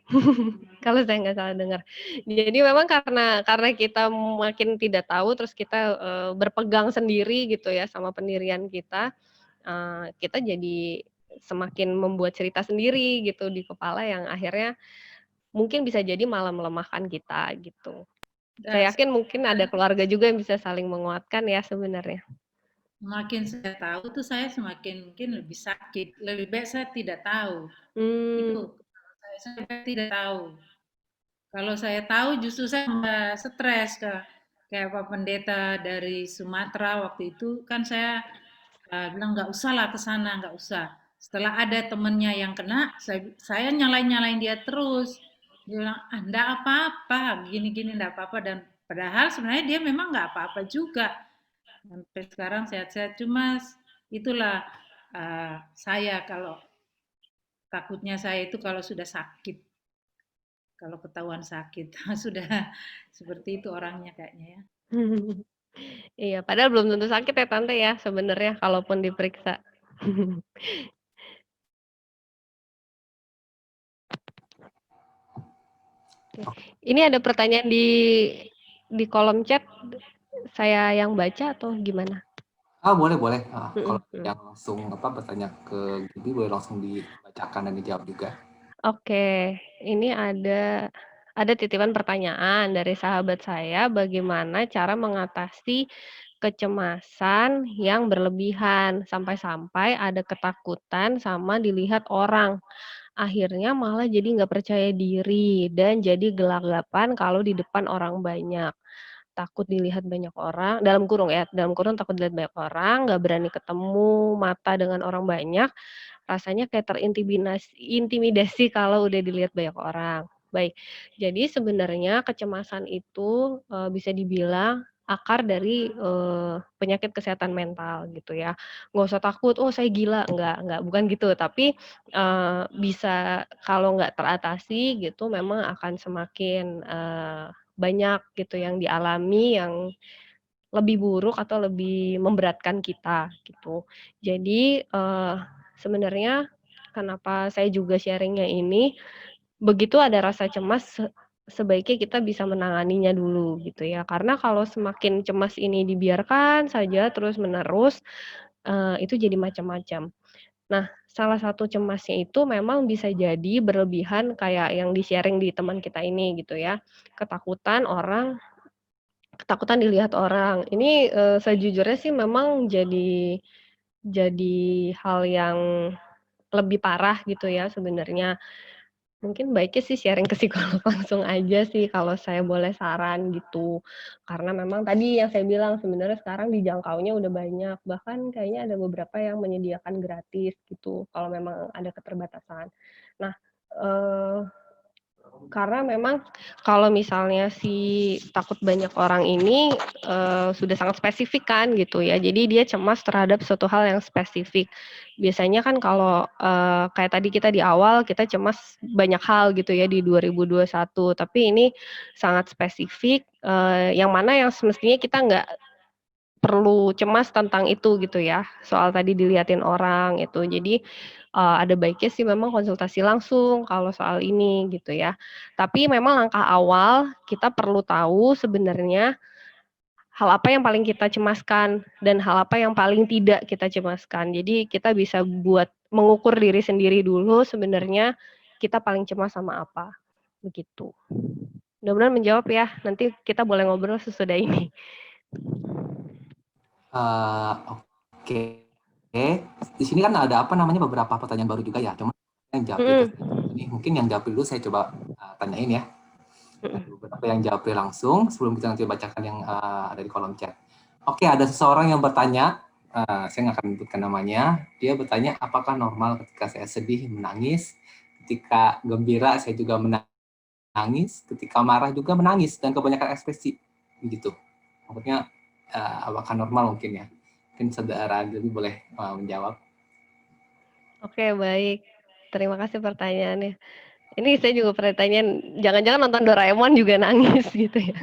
Kalau saya nggak salah dengar. Jadi memang karena kita makin tidak tahu terus kita, berpegang sendiri gitu ya sama pendirian kita jadi semakin membuat cerita sendiri gitu di kepala yang akhirnya mungkin bisa jadi malah melemahkan kita gitu. Saya yakin mungkin ada keluarga juga yang bisa saling menguatkan ya sebenarnya. Semakin saya tahu tuh saya semakin mungkin lebih sakit. Lebih baik saya tidak tahu. Itu saya tidak tahu. Kalau saya tahu justru saya nggak stres kayak Pak Pendeta dari Sumatera waktu itu kan saya bilang nggak usah lah ke sana, nggak usah. Setelah ada temennya yang kena, saya nyalain dia terus. Dia bilang, ah, enggak apa-apa, gini-gini enggak apa-apa. Dan padahal sebenarnya dia memang nggak apa-apa juga. Sampai sekarang sehat-sehat. Cuma itulah saya kalau takutnya saya itu kalau sudah sakit. Kalau ketahuan sakit, sudah seperti itu orangnya kayaknya ya. Iya, padahal belum tentu sakit ya Tante ya sebenarnya kalaupun diperiksa. Ini ada pertanyaan di kolom chat, saya yang baca atau gimana? Boleh. Kalau yang langsung bertanya ke Gibi boleh langsung dibacakan dan dijawab juga. Oke, ini ada titipan pertanyaan dari sahabat saya, bagaimana cara mengatasi kecemasan yang berlebihan sampai-sampai ada ketakutan sama dilihat orang. Akhirnya malah jadi nggak percaya diri dan jadi gelagapan kalau di depan orang banyak. Takut dilihat banyak orang, dalam kurung ya, dalam kurung takut dilihat banyak orang, nggak berani ketemu mata dengan orang banyak, rasanya kayak intimidasi kalau udah dilihat banyak orang. Baik, jadi sebenarnya kecemasan itu, bisa dibilang akar dari, penyakit kesehatan mental gitu ya. Nggak usah takut, "Oh saya gila," enggak, bukan gitu. Tapi, bisa kalau nggak teratasi gitu memang akan semakin, banyak gitu yang dialami yang lebih buruk atau lebih memberatkan kita gitu. Jadi, sebenarnya kenapa saya juga sharing-nya ini, begitu ada rasa cemas sebaiknya kita bisa menanganinya dulu gitu ya. Karena kalau semakin cemas ini dibiarkan saja terus-menerus, itu jadi macam-macam. Nah, salah satu cemasnya itu memang bisa jadi berlebihan kayak yang di-sharing di teman kita ini gitu ya, ketakutan dilihat orang. Ini, sejujurnya sih memang jadi hal yang lebih parah gitu ya sebenarnya. Mungkin baiknya sih sharing ke psikolog langsung aja sih kalau saya boleh saran gitu. Karena memang tadi yang saya bilang sebenarnya sekarang dijangkaunya udah banyak, bahkan kayaknya ada beberapa yang menyediakan gratis gitu kalau memang ada keterbatasan. Nah, Karena memang kalau misalnya si takut banyak orang ini sudah sangat spesifik kan gitu ya. Jadi dia cemas terhadap suatu hal yang spesifik. Biasanya kan kalau kayak tadi kita di awal kita cemas banyak hal gitu ya di 2021. Tapi ini sangat spesifik yang mana yang semestinya kita nggak perlu cemas tentang itu gitu ya, soal tadi diliatin orang itu. Jadi, ada baiknya sih memang konsultasi langsung kalau soal ini gitu ya. Tapi memang langkah awal kita perlu tahu sebenarnya hal apa yang paling kita cemaskan dan hal apa yang paling tidak kita cemaskan. Jadi kita bisa buat mengukur diri sendiri dulu sebenarnya kita paling cemas sama apa, begitu. Mudah-mudahan menjawab ya, nanti kita boleh ngobrol sesudah ini. Oke. Di sini kan ada beberapa pertanyaan baru juga ya. Cuma yang jawab ini mungkin yang jawab dulu saya coba tanyain ya. Beberapa yang jawab langsung sebelum kita nanti bacakan yang ada di kolom chat. Oke, ada seseorang yang bertanya, saya nggak akan menyebutkan namanya. Dia bertanya, apakah normal ketika saya sedih menangis, ketika gembira saya juga menangis, ketika marah juga menangis dan kebanyakan ekspresi, begitu. Maksudnya apakah normal mungkin ya? Mungkin saudara Dewi boleh menjawab. Oke, baik. Terima kasih pertanyaannya. Ini saya juga pernah tanyain, jangan-jangan nonton Doraemon juga nangis gitu ya.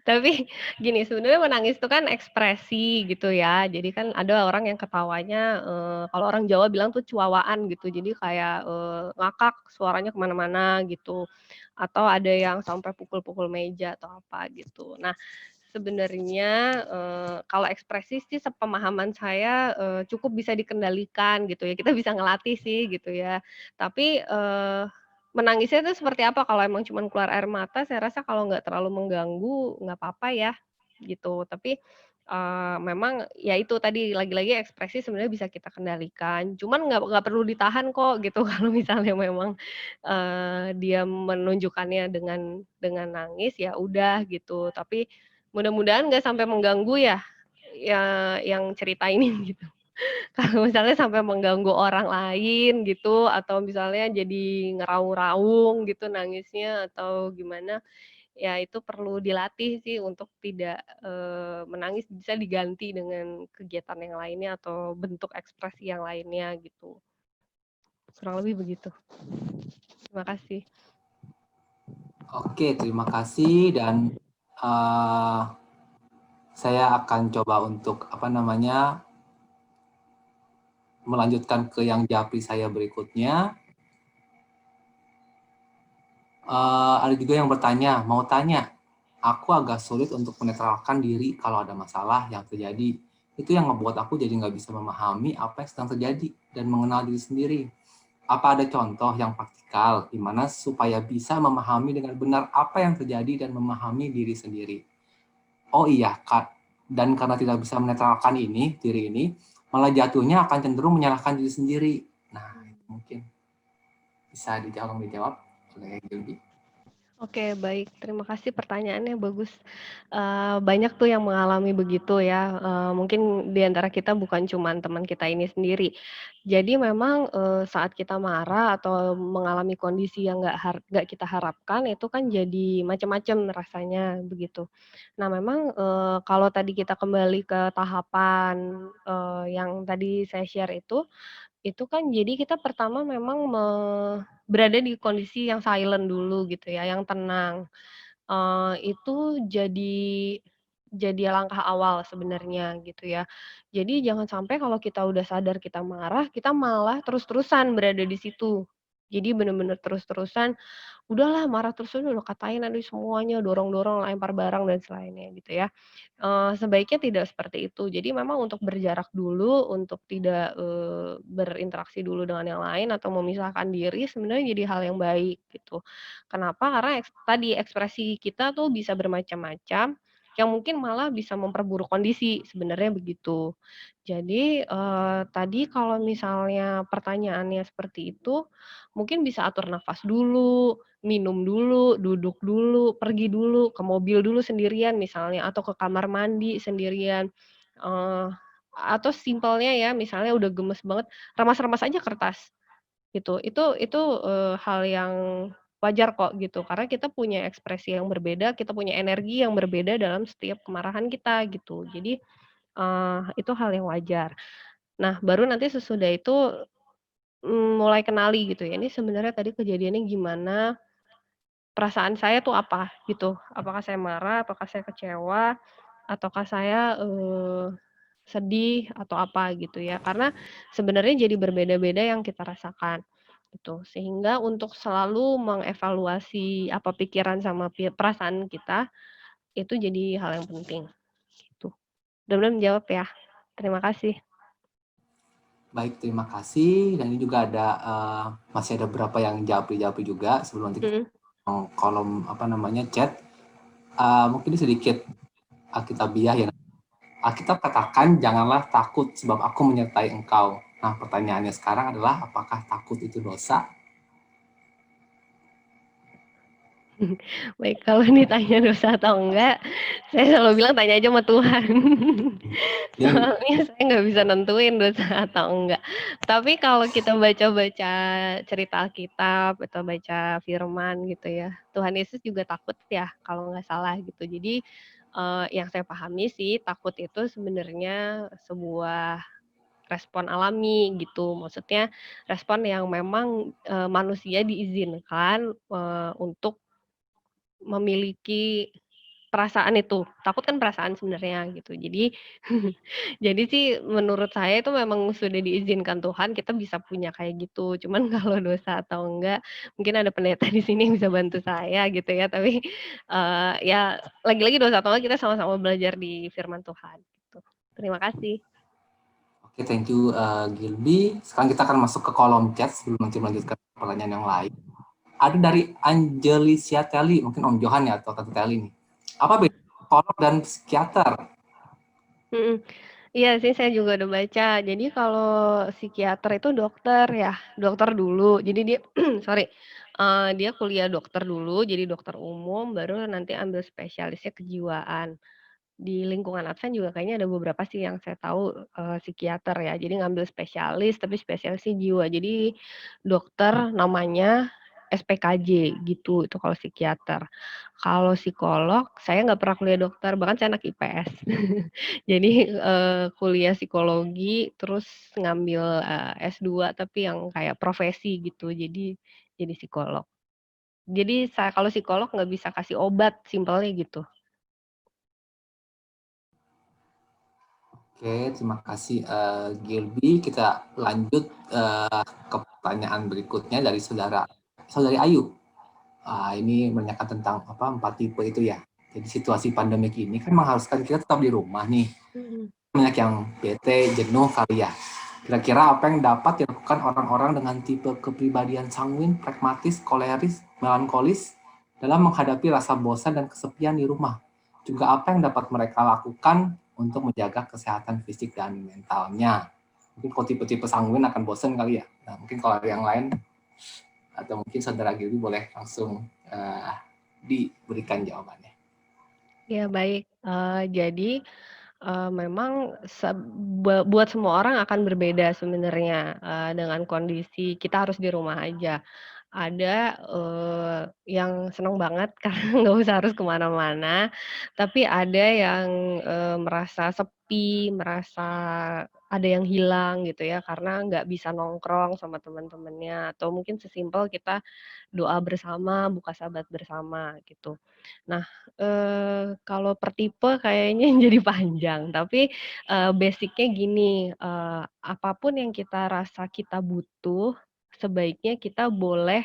Tapi gini, sebenarnya menangis itu kan ekspresi gitu ya. Jadi kan ada orang yang ketawanya, kalau orang Jawa bilang tuh cuawaan gitu. Jadi kayak ngakak, suaranya kemana-mana gitu. Atau ada yang sampai pukul-pukul meja atau apa gitu. Nah, sebenarnya kalau ekspresi sih sepemahaman saya cukup bisa dikendalikan gitu ya. Kita bisa ngelatih sih gitu ya. Tapi menangisnya itu seperti apa? Kalau emang cuma keluar air mata, saya rasa kalau nggak terlalu mengganggu, nggak apa-apa ya gitu. Tapi memang ya itu tadi lagi-lagi ekspresi sebenarnya bisa kita kendalikan. Cuman nggak perlu ditahan kok gitu kalau misalnya memang dia menunjukkannya dengan nangis ya udah gitu. Tapi mudah-mudahan nggak sampai mengganggu ya, yang cerita ini gitu. Kalau misalnya sampai mengganggu orang lain gitu, atau misalnya jadi ngeraung-raung gitu nangisnya atau gimana, ya itu perlu dilatih sih untuk tidak, menangis, bisa diganti dengan kegiatan yang lainnya atau bentuk ekspresi yang lainnya gitu. Kurang lebih begitu. Terima kasih. Oke, terima kasih dan saya akan coba untuk melanjutkan ke yang japri saya berikutnya. Ada juga yang bertanya, mau tanya, aku agak sulit untuk menetralkan diri kalau ada masalah yang terjadi. Itu yang membuat aku jadi nggak bisa memahami apa yang sedang terjadi dan mengenal diri sendiri. Apa ada contoh yang praktikal di mana supaya bisa memahami dengan benar apa yang terjadi dan memahami diri sendiri? Oh iya, Kak. Dan karena tidak bisa menetralkan diri ini, malah jatuhnya akan cenderung menyalahkan diri sendiri. Nah, itu mungkin bisa dijawab oleh Gilby. Oke, baik. Terima kasih pertanyaannya bagus. Banyak tuh yang mengalami begitu ya, mungkin di antara kita bukan cuman teman kita ini sendiri. Jadi memang, saat kita marah atau mengalami kondisi yang nggak kita harapkan, itu kan jadi macam-macam rasanya, begitu. Nah memang, kalau tadi kita kembali ke tahapan, yang tadi saya share itu kan jadi kita pertama memang berada di kondisi yang silent dulu gitu ya, yang tenang. Itu jadi langkah awal sebenarnya gitu ya. Jadi jangan sampai kalau kita udah sadar kita marah, kita malah terus-terusan berada di situ. Jadi bener-bener terus-terusan, udahlah marah terus udah katain aja semuanya, dorong-dorong, lempar barang dan selainnya gitu ya. Sebaiknya tidak seperti itu. Jadi memang untuk berjarak dulu, untuk tidak, berinteraksi dulu dengan yang lain atau memisahkan diri sebenarnya jadi hal yang baik gitu. Kenapa? Karena tadi ekspresi kita tuh bisa bermacam-macam, yang mungkin malah bisa memperburuk kondisi, sebenarnya begitu. Jadi, tadi kalau misalnya pertanyaannya seperti itu, mungkin bisa atur nafas dulu, minum dulu, duduk dulu, pergi dulu, ke mobil dulu sendirian misalnya, atau ke kamar mandi sendirian, eee, atau simpelnya ya, misalnya udah gemes banget, remas-remas aja kertas, gitu. Itu, hal yang wajar kok gitu, karena kita punya ekspresi yang berbeda, kita punya energi yang berbeda dalam setiap kemarahan kita gitu. Jadi, itu hal yang wajar. Nah, baru nanti sesudah itu, mulai kenali gitu ya, ini sebenarnya tadi kejadiannya gimana, perasaan saya tuh apa gitu. Apakah saya marah, apakah saya kecewa, ataukah saya, sedih atau apa gitu ya. Karena sebenarnya jadi berbeda-beda yang kita rasakan gitu. Sehingga untuk selalu mengevaluasi apa pikiran sama perasaan kita, itu jadi hal yang penting gitu. Mudah-mudahan menjawab ya. Terima kasih. Baik, terima kasih. Dan ini juga ada masih ada beberapa yang jawab juga sebelum nanti Mhm. kolom chat. Mungkin ini sedikit Alkitabiah ya. Alkitab katakan janganlah takut sebab aku menyertai engkau. Nah, pertanyaannya sekarang adalah apakah takut itu dosa? Baik, kalau ditanya dosa atau enggak, saya selalu bilang tanya aja sama Tuhan. Ya, Soalnya saya nggak bisa nentuin dosa atau enggak. Tapi kalau kita baca-baca cerita Alkitab atau baca firman gitu ya, Tuhan Yesus juga takut ya kalau nggak salah gitu. Jadi, yang saya pahami sih takut itu sebenarnya sebuah respon alami gitu. Maksudnya respon yang memang, manusia diizinkan, untuk memiliki perasaan itu. Takut kan perasaan sebenarnya gitu. Jadi jadi sih menurut saya itu memang sudah diizinkan Tuhan kita bisa punya kayak gitu. Cuman kalau dosa atau enggak, mungkin ada pendeta di sini yang bisa bantu saya gitu ya. Tapi, ya lagi-lagi dosa atau enggak kita sama-sama belajar di firman Tuhan gitu. Terima kasih. Oke, thank you Gilby. Sekarang kita akan masuk ke kolom chat sebelum nanti melanjutkan pertanyaan yang lain. Ada dari Angelicia Telly, mungkin Om Johan ya atau Tante Telly nih. Apa beda psikolog dan psikiater? Mhm. Iya sih saya juga udah baca. Jadi kalau psikiater itu dokter ya, dokter dulu. Jadi dia sorry, dia kuliah dokter dulu, jadi dokter umum, baru nanti ambil spesialisnya kejiwaan. Di lingkungan Advent juga kayaknya ada beberapa sih yang saya tahu, psikiater ya. Jadi ngambil spesialis, tapi spesialisnya jiwa. Jadi dokter namanya SPKJ gitu, itu kalau psikiater. Kalau psikolog, saya nggak pernah kuliah dokter, bahkan saya anak IPS. Jadi, kuliah psikologi, terus ngambil, S2 tapi yang kayak profesi gitu, jadi psikolog. Jadi kalau psikolog nggak bisa kasih obat, simpelnya gitu. Oke, terima kasih Gilby. Kita lanjut ke pertanyaan berikutnya dari saudari Ayu. Ini menanyakan tentang 4 tipe itu ya. Jadi situasi pandemik ini kan mengharuskan kita tetap di rumah nih. Mhm. Banyak yang bete, jenuh kali ya. Kira-kira apa yang dapat dilakukan orang-orang dengan tipe kepribadian sanguin, pragmatis, koleris, melankolis dalam menghadapi rasa bosan dan kesepian di rumah? Juga apa yang dapat mereka lakukan untuk menjaga kesehatan fisik dan mentalnya? Mungkin kalau tipe-tipe sanguin akan bosan kali ya. Nah, mungkin kalau yang lain atau mungkin saudara Gilby boleh langsung diberikan jawabannya. Ya baik, jadi, memang buat semua orang akan berbeda sebenarnya, dengan kondisi kita harus di rumah aja. Ada, yang seneng banget karena nggak usah harus kemana mana, tapi ada yang, merasa sepi, merasa ada yang hilang gitu ya, karena nggak bisa nongkrong sama teman-temannya, atau mungkin sesimpel kita doa bersama, buka sahabat bersama gitu. Nah, kalau per tipe kayaknya jadi panjang, tapi, basic-nya gini, apa yang kita rasa kita butuh, sebaiknya kita boleh,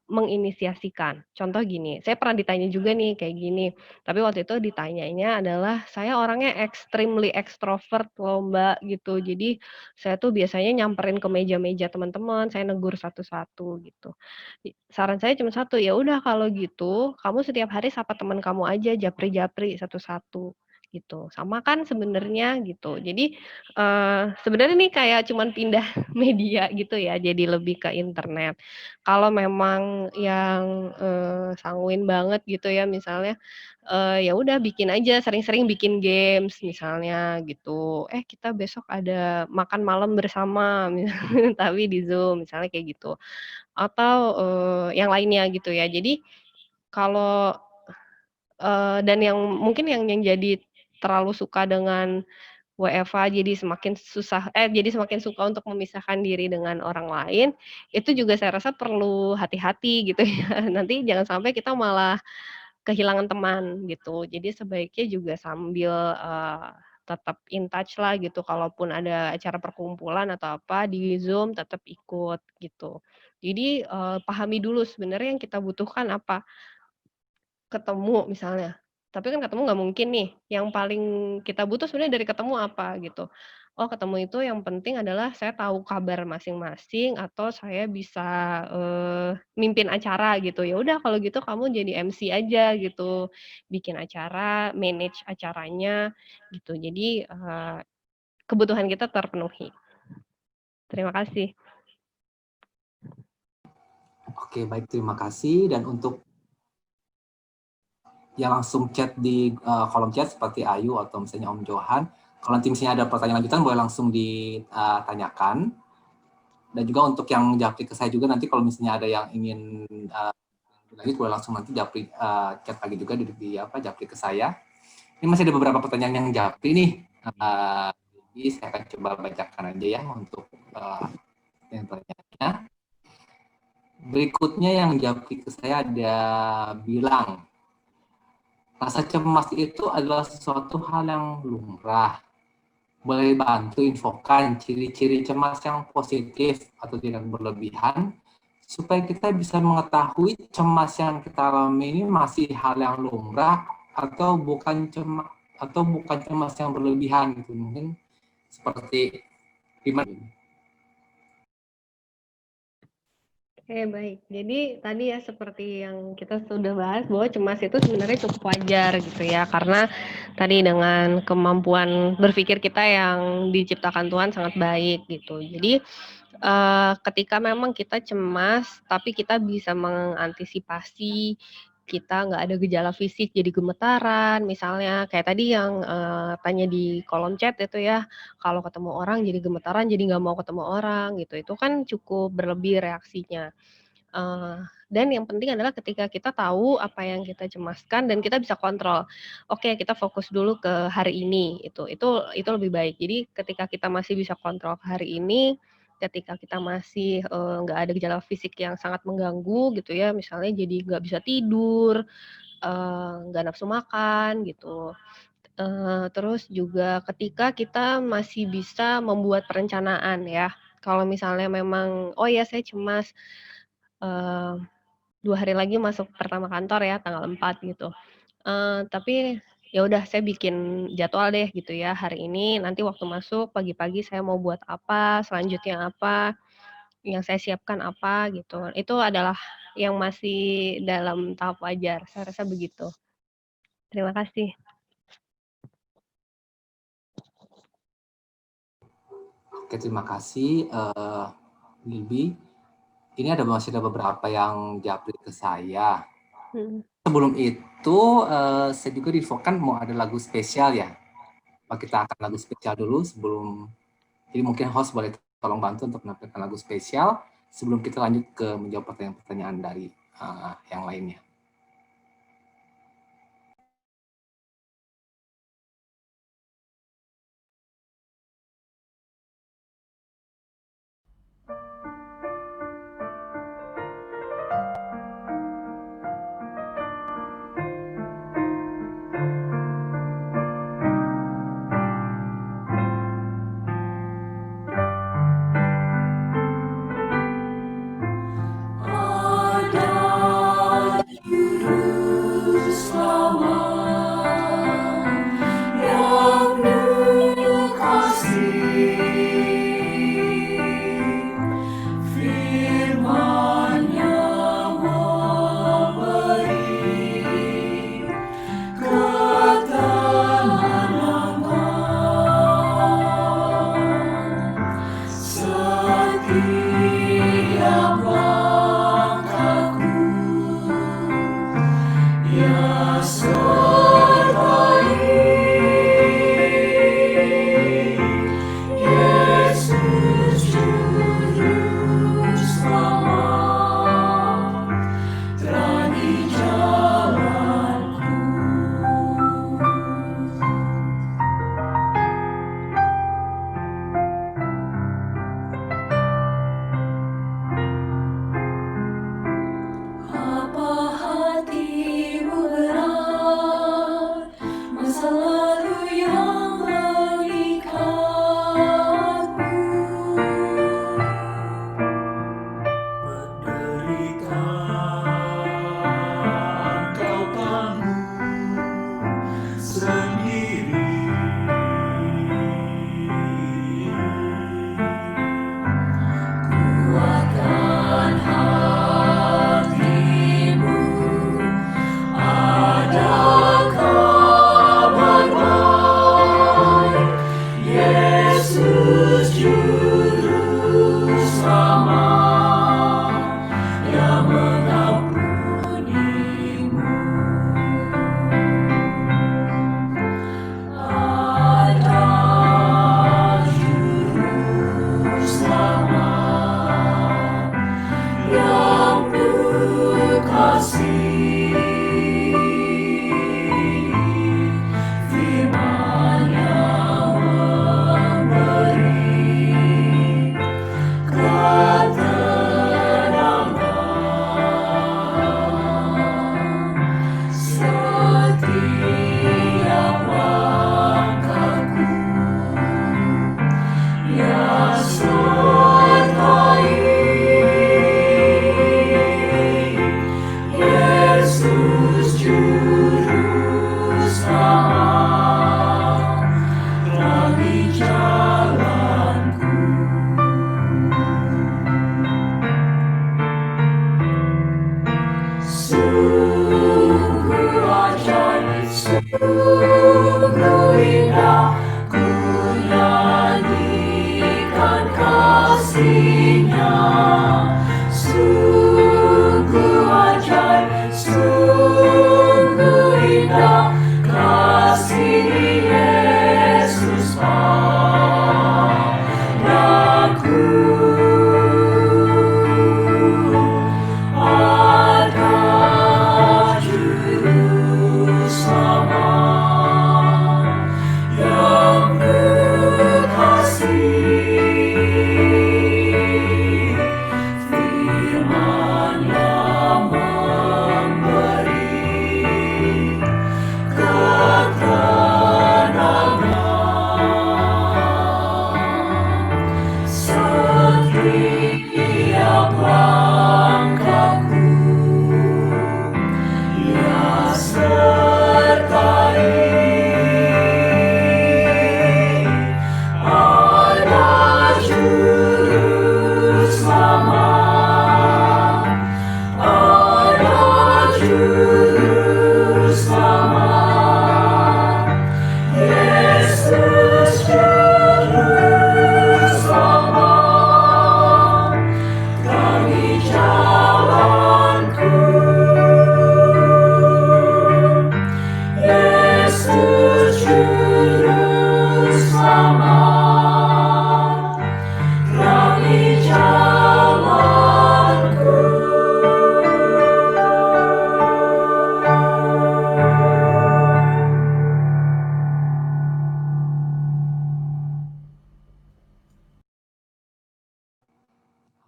menginisiasikan. Contoh gini, saya pernah ditanya juga nih kayak gini, tapi waktu itu ditanyanya adalah, "Saya orangnya extremely extrovert loh Mbak," gitu. Jadi, saya tuh biasanya nyamperin ke meja-meja teman-teman, saya negur satu-satu gitu. Saran saya cuma satu, "Ya udah kalau gitu, kamu setiap hari sapa teman kamu aja, japri-japri satu-satu." gitu. Sama kan sebenarnya gitu. Jadi, sebenarnya nih kayak cuman pindah media gitu ya, jadi lebih ke internet. Kalau memang yang, sanguin banget gitu ya misalnya, ya udah bikin aja, sering-sering bikin games misalnya gitu, kita besok ada makan malam bersama tapi di Zoom misalnya kayak gitu. Atau, yang lainnya gitu ya. Jadi kalau, dan yang mungkin yang jadi terlalu suka dengan WFH jadi semakin suka untuk memisahkan diri dengan orang lain, itu juga saya rasa perlu hati-hati gitu ya. Nanti jangan sampai kita malah kehilangan teman gitu. Jadi sebaiknya juga sambil, tetap in touch lah gitu, kalaupun ada acara perkumpulan atau apa di Zoom tetap ikut gitu. Jadi, pahami dulu sebenarnya yang kita butuhkan apa. Ketemu misalnya, tapi kan ketemu nggak mungkin nih, yang paling kita butuh sebenarnya dari ketemu apa gitu. Oh ketemu itu yang penting adalah saya tahu kabar masing-masing atau saya bisa, mimpin acara gitu. Ya udah kalau gitu kamu jadi MC aja gitu, bikin acara, manage acaranya gitu. Jadi, kebutuhan kita terpenuhi. Terima kasih. Oke, baik, terima kasih. Dan untuk yang langsung chat di kolom chat seperti Ayu atau misalnya Om Johan, kalau nanti misalnya ada pertanyaan lanjutan boleh langsung ditanyakan. Dan juga untuk yang japri ke saya juga nanti kalau misalnya ada yang ingin lanjut boleh langsung nanti japri chat lagi juga japri ke saya. Ini masih ada beberapa pertanyaan yang japri nih. Jadi saya akan coba bacakan aja ya untuk yang pertanyaannya. Berikutnya yang japri ke saya ada bilang, rasa cemas itu adalah sesuatu hal yang lumrah. Boleh bantu infokan ciri-ciri cemas yang positif atau tidak berlebihan, supaya kita bisa mengetahui cemas yang kita alami ini masih hal yang lumrah atau bukan cemas yang berlebihan gitu. Mungkin seperti gimana? Oke, baik. Jadi tadi ya seperti yang kita sudah bahas bahwa cemas itu sebenarnya cukup wajar gitu ya, karena tadi dengan kemampuan berpikir kita yang diciptakan Tuhan sangat baik gitu. Jadi ketika memang kita cemas, tapi kita bisa mengantisipasi, kita nggak ada gejala fisik jadi gemetaran, misalnya kayak tadi yang tanya di kolom chat itu ya, kalau ketemu orang jadi gemetaran, jadi nggak mau ketemu orang gitu. Itu kan cukup berlebih reaksinya. Dan yang penting adalah ketika kita tahu apa yang kita cemaskan dan kita bisa kontrol. Oke, kita fokus dulu ke hari ini, itu lebih baik. Jadi ketika kita masih bisa kontrol ke hari ini, ketika kita masih, nggak ada gejala fisik yang sangat mengganggu gitu ya, misalnya jadi nggak bisa tidur, nggak nafsu makan gitu. Terus juga ketika kita masih bisa membuat perencanaan ya, kalau misalnya memang, "Oh ya saya cemas, eee" 2 hari lagi masuk pertama kantor ya, tanggal 4 gitu. Tapi ya udah saya bikin jadwal deh gitu ya, hari ini nanti waktu masuk pagi-pagi saya mau buat apa, selanjutnya apa, yang saya siapkan apa gitu. Itu adalah yang masih dalam tahap wajar, saya rasa begitu. Terima kasih. Oke, terima kasih Lilby. Ini masih ada beberapa yang japri ke saya. Sebelum itu, saya juga diinfokan mau ada lagu spesial ya. Kita akan lagu spesial dulu sebelum, jadi mungkin host boleh tolong bantu untuk menampilkan lagu spesial sebelum kita lanjut ke menjawab pertanyaan-pertanyaan dari yang lainnya.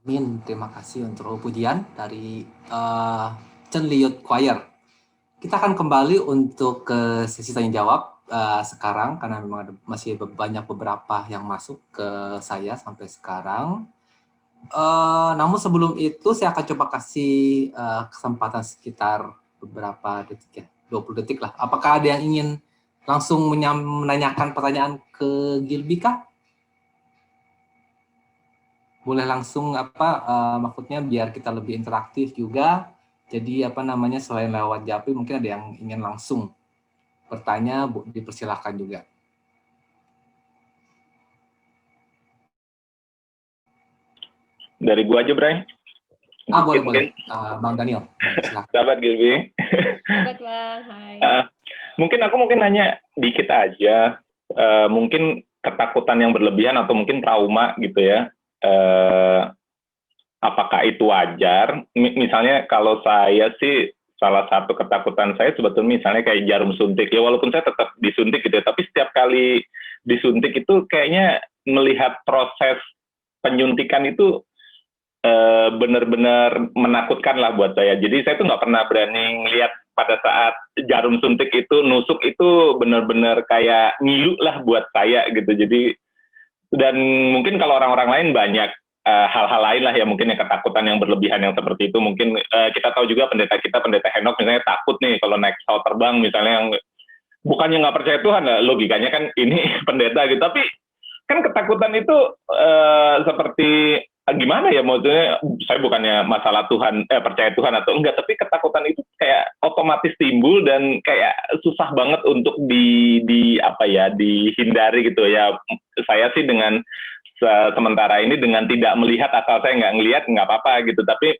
Amin, terima kasih untuk pujian dari Chen Liut Choir. Kita akan kembali untuk ke sesi tanya jawab sekarang karena memang ada, masih banyak beberapa yang masuk ke saya sampai sekarang. Namun sebelum itu saya akan coba kasih kesempatan sekitar beberapa detik ya, 20 detik lah. Apakah ada yang ingin langsung menanyakan pertanyaan ke Gilby kah? Boleh langsung maksudnya biar kita lebih interaktif juga. Jadi selain lewat Japri mungkin ada yang ingin langsung bertanya, dipersilahkan juga. Dari gua aja, Bray. Boleh. Bang Daniel, silakan. Sahabat Gilby. Sahabat, Bang. Bang. Hai. Mungkin aku nanya dikit aja. Mungkin ketakutan yang berlebihan atau mungkin trauma gitu ya. Apakah itu wajar? Misalnya kalau saya sih salah satu ketakutan saya sebetulnya misalnya kayak jarum suntik ya, walaupun saya tetap disuntik gitu ya, tapi setiap kali disuntik itu kayaknya melihat proses penyuntikan itu benar-benar menakutkan lah buat saya. Jadi saya tuh nggak pernah berani ngeliat pada saat jarum suntik itu nusuk itu benar-benar kayak ngilu lah buat saya gitu. Jadi dan mungkin kalau orang-orang lain banyak hal-hal lain lah ya, mungkin yang ketakutan yang berlebihan yang seperti itu. Mungkin kita tahu juga pendeta Henok misalnya takut nih kalau naik pesawat terbang misalnya, yang bukannya nggak percaya Tuhan, logikanya kan ini pendeta gitu. Tapi kan ketakutan itu seperti gimana ya, maksudnya saya bukannya masalah Tuhan percaya Tuhan atau enggak, tapi ketakutan itu kayak otomatis timbul dan kayak susah banget untuk dihindari gitu ya. Saya sih dengan sementara ini dengan tidak melihat, asal saya nggak ngelihat nggak apa-apa gitu, tapi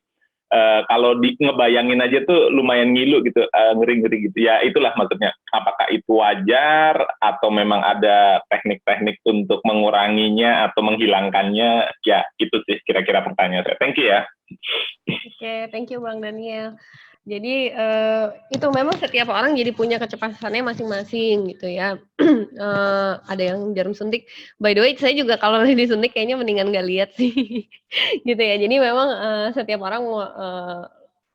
kalau ngebayangin aja tuh lumayan ngilu gitu, ngeri-ngeri gitu ya. Itulah maksudnya, apakah itu wajar atau memang ada teknik-teknik untuk menguranginya atau menghilangkannya, ya itu sih kira-kira pertanyaan saya. Thank you ya. Oke, thank you Bang Daniel. Jadi itu memang setiap orang jadi punya kecepatannya masing-masing gitu ya. Ada yang jarum suntik. By the way, saya juga kalau lagi disuntik kayaknya mendingan nggak lihat sih, gitu ya. Jadi memang setiap orang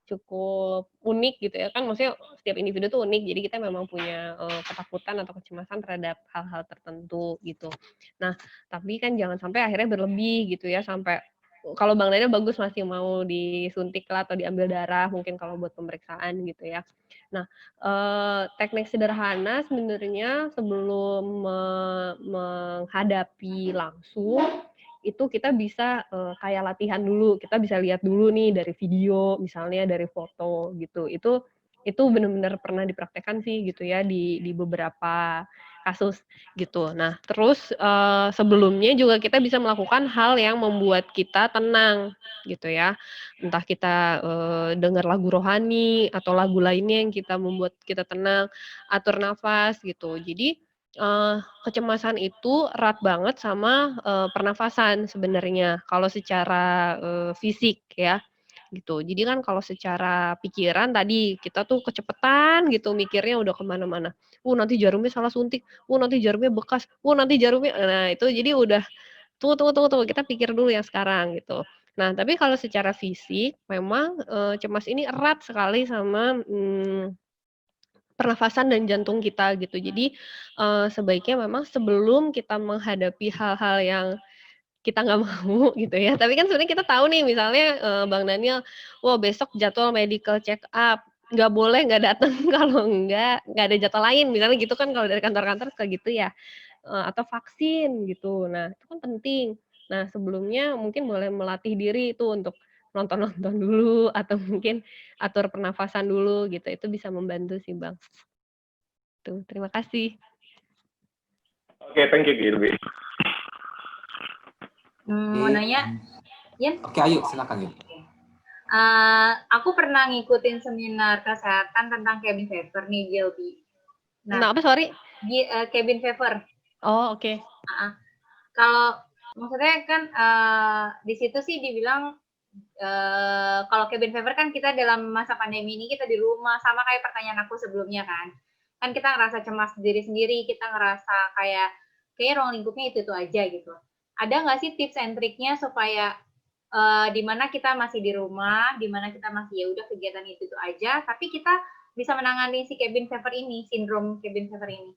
cukup unik gitu ya kan. Maksudnya setiap individu tuh unik. Jadi kita memang punya ketakutan atau kecemasan terhadap hal-hal tertentu gitu. Nah, tapi kan jangan sampai akhirnya berlebih gitu ya, sampai kalau Bang Daniel bagus masih mau disuntik lah atau diambil darah mungkin kalau buat pemeriksaan gitu ya. Nah, teknik sederhana sebenarnya sebelum menghadapi langsung itu kita bisa kayak latihan dulu. Kita bisa lihat dulu nih dari video, misalnya dari foto gitu. Itu benar-benar pernah dipraktekkan sih gitu ya di beberapa kasus gitu. Nah, terus sebelumnya juga kita bisa melakukan hal yang membuat kita tenang gitu ya. Entah kita dengar lagu rohani atau lagu lainnya yang kita membuat kita tenang, atur nafas gitu. Jadi kecemasan itu erat banget sama pernafasan sebenarnya kalau secara fisik ya gitu. Jadi kan kalau secara pikiran tadi kita tuh kecepetan gitu mikirnya udah kemana-mana. Nanti jarumnya salah suntik, nanti jarumnya bekas, nanti jarumnya, nah itu jadi udah tunggu, kita pikir dulu yang sekarang gitu. Nah tapi kalau secara fisik memang cemas ini erat sekali sama pernafasan dan jantung kita gitu. Jadi sebaiknya memang sebelum kita menghadapi hal-hal yang kita nggak mau gitu ya. Tapi kan sebenarnya kita tahu nih misalnya Bang Daniel, wah besok jadwal medical check up, nggak boleh nggak datang kalau nggak ada jadwal lain, misalnya gitu kan kalau dari kantor-kantor kayak gitu ya. Atau vaksin gitu. Nah itu kan penting. Nah sebelumnya mungkin boleh melatih diri itu untuk nonton-nonton dulu atau mungkin atur pernafasan dulu gitu. Itu bisa membantu sih Bang. Tuh, terima kasih. Oke, thank you Gilby. Mau nanya, Yan? Oke, ayo silakan Yun. Aku pernah ngikutin seminar kesehatan tentang cabin fever nih, Gilby. Nah, apa sorry? Cabin fever. Oh, oke. Kalau maksudnya kan di situ sih dibilang kalau cabin fever kan kita dalam masa pandemi ini kita di rumah, sama kayak pertanyaan aku sebelumnya kan kita ngerasa cemas diri sendiri, kita ngerasa kayak ruang lingkupnya itu aja gitu. Ada nggak sih tips and triknya supaya di mana kita masih di rumah, di mana kita masih ya udah kegiatan itu aja, tapi kita bisa menangani si cabin fever ini, sindrom cabin fever ini?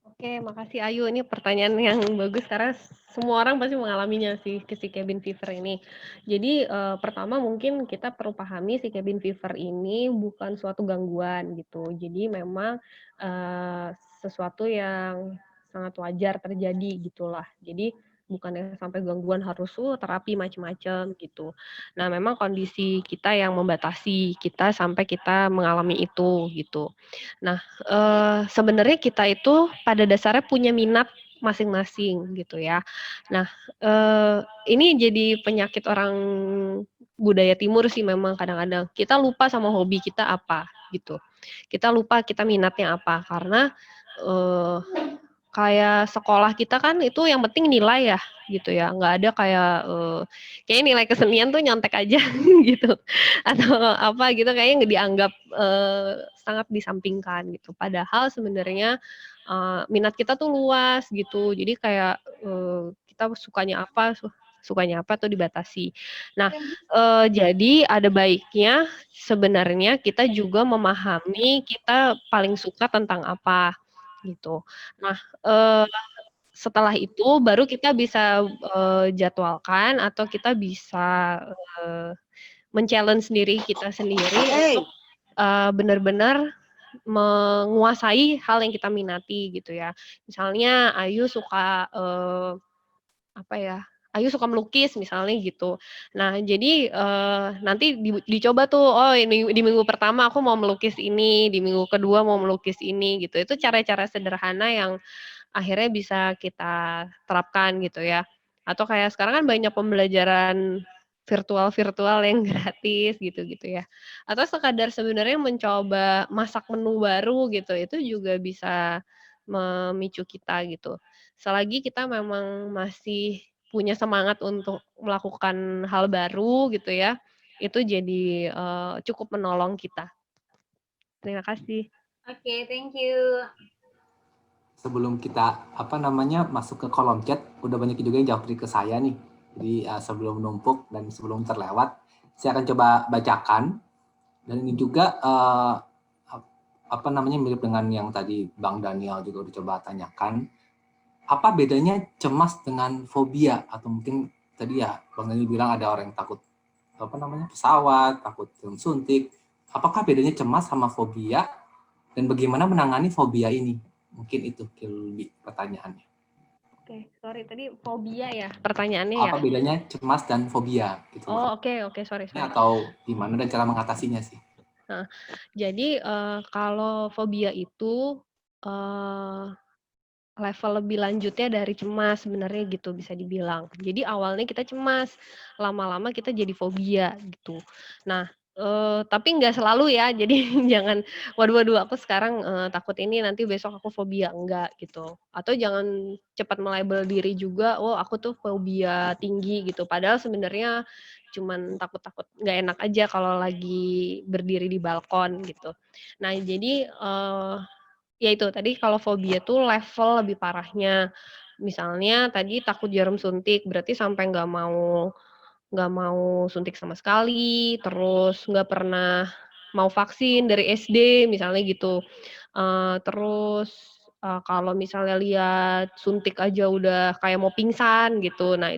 Oke, makasih Ayu. Ini pertanyaan yang bagus karena semua orang pasti mengalaminya sih si cabin fever ini. Jadi pertama mungkin kita perlu pahami si cabin fever ini bukan suatu gangguan gitu. Jadi memang sesuatu yang sangat wajar terjadi gitulah. Jadi bukan sampai gangguan harus terapi macam-macam gitu. Nah, memang kondisi kita yang membatasi kita sampai kita mengalami itu gitu. Nah, sebenarnya kita itu pada dasarnya punya minat masing-masing gitu ya. Nah, ini jadi penyakit orang budaya timur sih memang kadang-kadang. Kita lupa sama hobi kita apa, gitu. Kita lupa kita minatnya apa, karena, kayak sekolah kita kan itu yang penting nilai ya, gitu ya. Nggak ada kayak, kayaknya nilai kesenian tuh nyontek aja gitu, atau apa gitu kayaknya nggak dianggap, sangat disampingkan gitu. Padahal sebenarnya, minat kita tuh luas gitu. Jadi kayak, kita sukanya apa tuh dibatasi. Nah, jadi ada baiknya sebenarnya kita juga memahami kita paling suka tentang apa, gitu. Nah, setelah itu baru kita bisa, jadwalkan atau kita bisa, men-challenge diri kita sendiri untuk, benar-benar menguasai hal yang kita minati gitu ya. Misalnya Ayu suka, apa ya, Ayu suka melukis misalnya gitu. Nah jadi, nanti dicoba tuh, oh ini di minggu pertama aku mau melukis ini, di minggu kedua mau melukis ini gitu. Itu cara-cara sederhana yang akhirnya bisa kita terapkan gitu ya. Atau kayak sekarang kan banyak pembelajaran virtual-virtual yang gratis gitu-gitu ya. Atau sekadar sebenarnya mencoba masak menu baru gitu, itu juga bisa memicu kita gitu. Selagi kita memang masih punya semangat untuk melakukan hal baru gitu ya, itu jadi, cukup menolong kita. Terima kasih. Oke, thank you. Sebelum kita masuk ke kolom chat, udah banyak juga yang jawab ke saya nih. Jadi sebelum numpuk dan sebelum terlewat, saya akan coba bacakan. Dan ini juga mirip dengan yang tadi Bang Daniel juga udah coba tanyakan. Apa bedanya cemas dengan fobia? Atau mungkin tadi ya Bang Daniel bilang ada orang yang takut pesawat, takut jarum suntik. Apakah bedanya cemas sama fobia? Dan bagaimana menangani fobia ini? Mungkin itu lebih pertanyaannya. Oke, sorry tadi fobia ya pertanyaannya ya? Apa bedanya cemas dan fobia? Gitu. Oh oke, sorry. Atau gimana dan cara mengatasinya sih? Nah, jadi, kalau fobia itu, level lebih lanjutnya dari cemas sebenarnya gitu bisa dibilang. Jadi awalnya kita cemas, lama-lama kita jadi fobia gitu. Nah, tapi nggak selalu ya, jadi jangan, "Waduh aku sekarang, takut ini nanti besok aku fobia," enggak gitu. Atau jangan cepat melabel diri juga, "Oh aku tuh fobia tinggi," gitu. Padahal sebenarnya cuman takut-takut nggak enak aja kalau lagi berdiri di balkon gitu. Nah jadi, ya itu tadi kalau fobia tuh level lebih parahnya. Misalnya tadi takut jarum suntik, berarti sampai nggak mau suntik sama sekali, terus nggak pernah mau vaksin dari SD misalnya gitu. Terus, kalau misalnya lihat suntik aja udah kayak mau pingsan gitu. Nah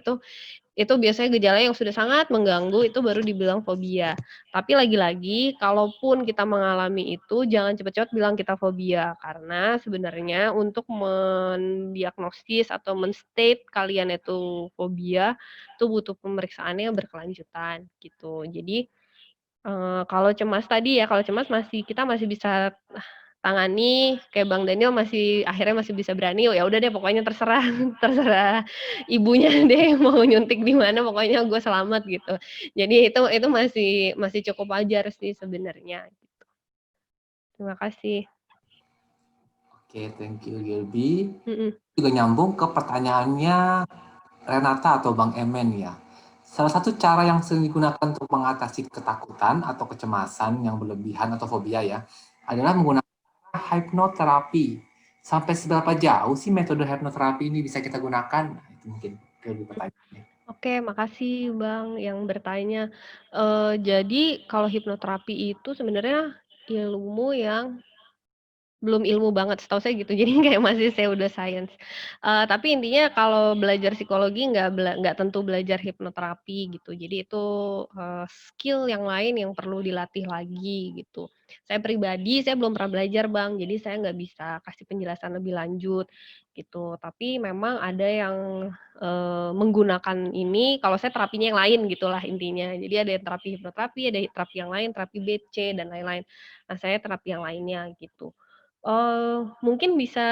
itu biasanya gejala yang sudah sangat mengganggu, itu baru dibilang fobia. Tapi lagi-lagi, kalaupun kita mengalami itu, jangan cepat-cepat bilang kita fobia. Karena sebenarnya untuk mendiagnosis atau men-state kalian itu fobia, itu butuh pemeriksaannya yang berkelanjutan, gitu. Jadi, kalau cemas tadi ya, kalau cemas kita masih bisa tangani, kayak Bang Daniel akhirnya masih bisa berani, oh ya udah deh pokoknya terserah terserah ibunya deh mau nyuntik di mana, pokoknya gue selamat gitu. Jadi itu masih cukup wajar sih sebenarnya, gitu. Terima kasih. Oke, thank you Gilby. Mhm. Juga nyambung ke pertanyaannya Renata atau Bang Emen ya. Salah satu cara yang sering digunakan untuk mengatasi ketakutan atau kecemasan yang berlebihan atau fobia ya, adalah menggunakan hipnoterapi. Sampai seberapa jauh sih metode hipnoterapi ini bisa kita gunakan? Nah, itu mungkin lebih pertanyaannya. Oke, makasih Bang yang bertanya. Jadi kalau hipnoterapi itu sebenarnya ilmu yang belum ilmu banget, setahu saya gitu. Jadi kayak masih pseudoscience. Tapi intinya kalau belajar psikologi nggak tentu belajar hipnoterapi gitu. Jadi itu, skill yang lain yang perlu dilatih lagi gitu. Saya pribadi, saya belum pernah belajar Bang, jadi saya nggak bisa kasih penjelasan lebih lanjut gitu. Tapi memang ada yang, menggunakan ini, kalau saya terapinya yang lain gitulah intinya. Jadi ada yang terapi hipnoterapi, ada terapi yang lain, terapi BC dan lain-lain. Nah saya terapi yang lainnya gitu. Mungkin bisa,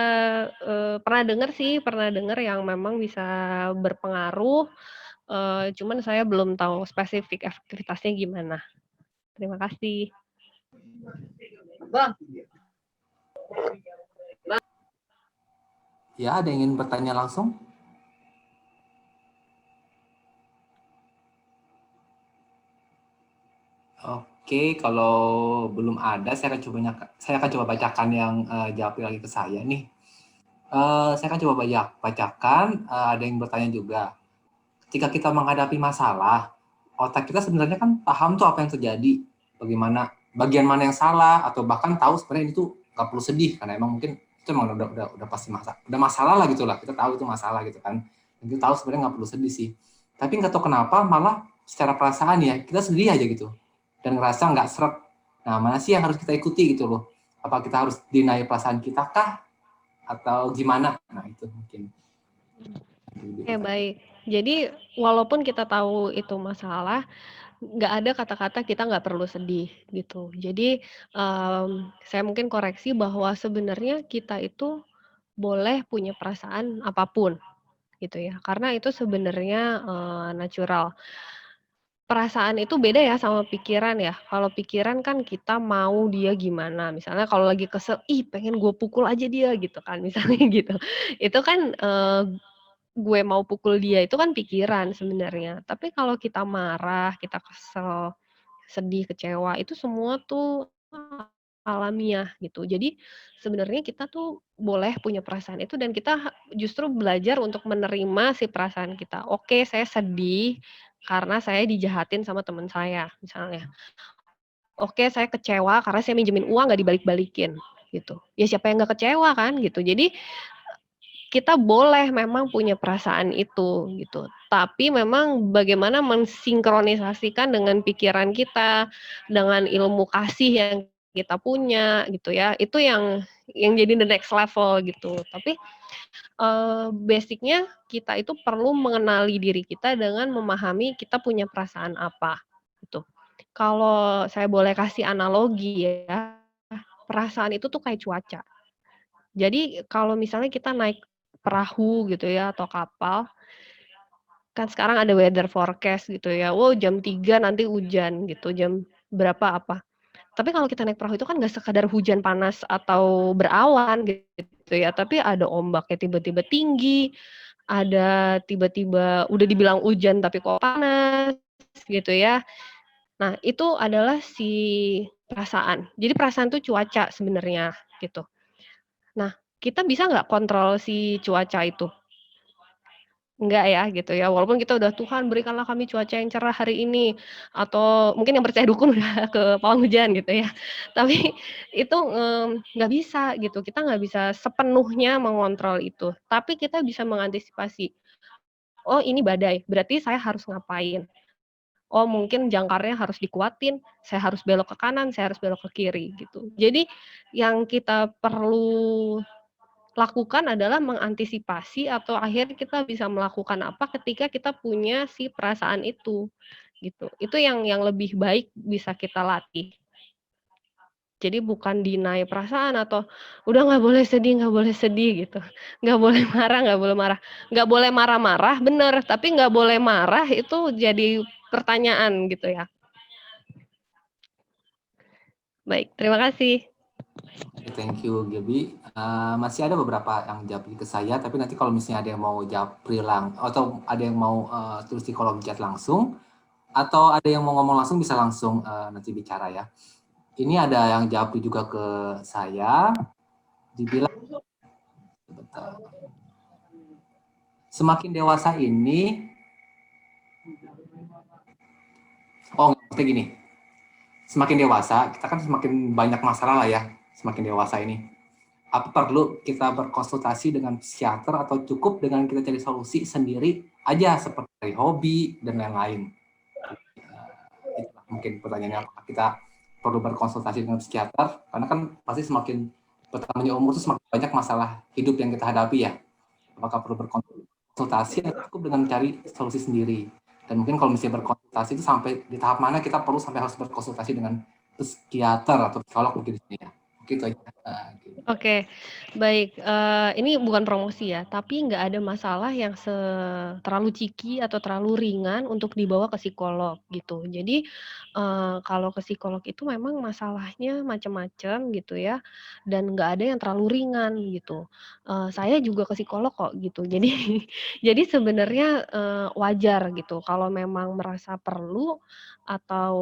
pernah dengar yang memang bisa berpengaruh, cuman saya belum tahu spesifik aktivitasnya gimana. Terima kasih. Bang, Ya, ada yang ingin bertanya langsung? Oke, kalau belum ada, saya akan coba bacakan yang jawab lagi ke saya nih. Saya akan coba bacakan, ada yang bertanya juga. Ketika kita menghadapi masalah, otak kita sebenarnya kan paham tuh apa yang terjadi, bagaimana, bagian mana yang salah, atau bahkan tahu sebenarnya ini tuh nggak perlu sedih, karena emang mungkin itu emang udah pasti masalah lah gitu lah, kita tahu itu masalah gitu kan, dan kita tahu sebenarnya nggak perlu sedih sih, tapi nggak tahu kenapa malah secara perasaan ya kita sedih aja gitu, dan ngerasa nggak seret. Nah, mana sih yang harus kita ikuti gitu loh? Apa kita harus deny perasaan kita kah? Atau gimana? Nah, itu mungkin. Oke, baik. Jadi walaupun kita tahu itu masalah, nggak ada kata-kata kita nggak perlu sedih gitu. Jadi saya mungkin koreksi bahwa sebenarnya kita itu boleh punya perasaan apapun gitu ya, karena itu sebenarnya natural. Perasaan itu beda ya sama pikiran ya. Kalau pikiran kan kita mau dia gimana, misalnya kalau lagi kesel, "Ih pengen gue pukul aja dia," gitu kan, misalnya gitu. Itu kan, gue mau pukul dia itu kan pikiran sebenarnya. Tapi kalau kita marah, kita kesel, sedih, kecewa, itu semua tuh alamiah gitu. Jadi sebenarnya kita tuh boleh punya perasaan itu dan kita justru belajar untuk menerima si perasaan kita. Oke, saya sedih karena saya dijahatin sama teman saya misalnya. Oke, saya kecewa karena saya minjemin uang nggak dibalik-balikin gitu. Ya siapa yang nggak kecewa kan gitu. Jadi kita boleh memang punya perasaan itu gitu. Tapi memang bagaimana mensinkronisasikan dengan pikiran kita, dengan ilmu kasih yang kita punya gitu ya. Itu yang jadi the next level gitu. Tapi basic-nya kita itu perlu mengenali diri kita dengan memahami kita punya perasaan apa gitu. Kalau saya boleh kasih analogi ya, perasaan itu tuh kayak cuaca. Jadi kalau misalnya kita naik perahu gitu ya atau kapal, kan sekarang ada weather forecast gitu ya, wow jam 3 nanti hujan gitu, jam berapa apa. Tapi kalau kita naik perahu itu kan nggak sekadar hujan panas atau berawan gitu ya, tapi ada ombaknya tiba-tiba tinggi, ada tiba-tiba udah dibilang hujan tapi kok panas gitu ya. Nah itu adalah si perasaan. Jadi perasaan itu cuaca sebenarnya gitu. Nah, kita bisa nggak kontrol si cuaca itu? Enggak ya, gitu ya. Walaupun kita udah, "Tuhan berikanlah kami cuaca yang cerah hari ini," atau mungkin yang percaya dukun udah ke pawang hujan gitu ya. Tapi itu, nggak bisa gitu, kita nggak bisa sepenuhnya mengontrol itu. Tapi kita bisa mengantisipasi, "Oh ini badai, berarti saya harus ngapain? Oh mungkin jangkarnya harus dikuatin, saya harus belok ke kanan, saya harus belok ke kiri," gitu. Jadi yang kita perlu lakukan adalah mengantisipasi atau akhirnya kita bisa melakukan apa ketika kita punya si perasaan itu, gitu. Itu yang lebih baik bisa kita latih. Jadi bukan deny perasaan atau, "Udah nggak boleh sedih," gitu. Nggak boleh marah nggak boleh marah. Nggak boleh marah-marah, bener, tapi nggak boleh marah itu jadi pertanyaan gitu ya. Baik, terima kasih. Thank you, Gaby. Masih ada beberapa yang jawab ke saya, tapi nanti kalau misalnya ada yang mau jawab pre-lang atau ada yang mau tulis di kolom chat langsung, atau ada yang mau ngomong langsung bisa langsung nanti bicara ya. Ini ada yang jawab juga ke saya, dibilang semakin dewasa ini, maksudnya gini, semakin dewasa kita kan semakin banyak masalah lah ya, semakin dewasa ini. Apa perlu kita berkonsultasi dengan psikiater atau cukup dengan kita cari solusi sendiri aja seperti dari hobi dan lain-lain? Itulah mungkin pertanyaannya, apakah kita perlu berkonsultasi dengan psikiater? Karena kan pasti semakin bertambahnya umur itu semakin banyak masalah hidup yang kita hadapi ya. Apakah perlu berkonsultasi atau cukup dengan cari solusi sendiri? Dan mungkin kalau misalnya berkonsultasi itu sampai di tahap mana kita perlu sampai harus berkonsultasi dengan psikiater atau psikolog mungkin di sini ya. Oke. Gitu aja. Gitu. Oke, baik, ini bukan promosi ya, tapi nggak ada masalah yang terlalu ciki atau terlalu ringan untuk dibawa ke psikolog gitu. Jadi, kalau ke psikolog itu memang masalahnya macam-macam gitu ya, dan nggak ada yang terlalu ringan gitu. Saya juga ke psikolog kok gitu. Jadi jadi sebenarnya, wajar gitu kalau memang merasa perlu atau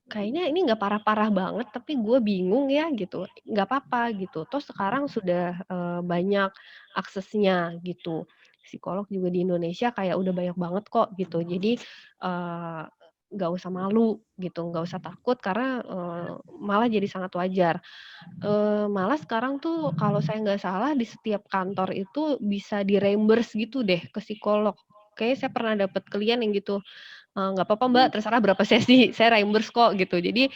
kayaknya ini nggak parah-parah banget, tapi gue bingung ya gitu, nggak apa-apa gitu. Toh sekarang sudah, banyak aksesnya gitu. Psikolog juga di Indonesia kayak udah banyak banget kok gitu. Jadi, nggak usah malu gitu, nggak usah takut karena, malah jadi sangat wajar. Malah sekarang tuh kalau saya nggak salah di setiap kantor itu bisa di-reimburse gitu deh ke psikolog. Kayaknya saya pernah dapat klien yang gitu. "Nggak apa-apa Mbak, terserah berapa sesi, saya reimburse kok," gitu. Jadi,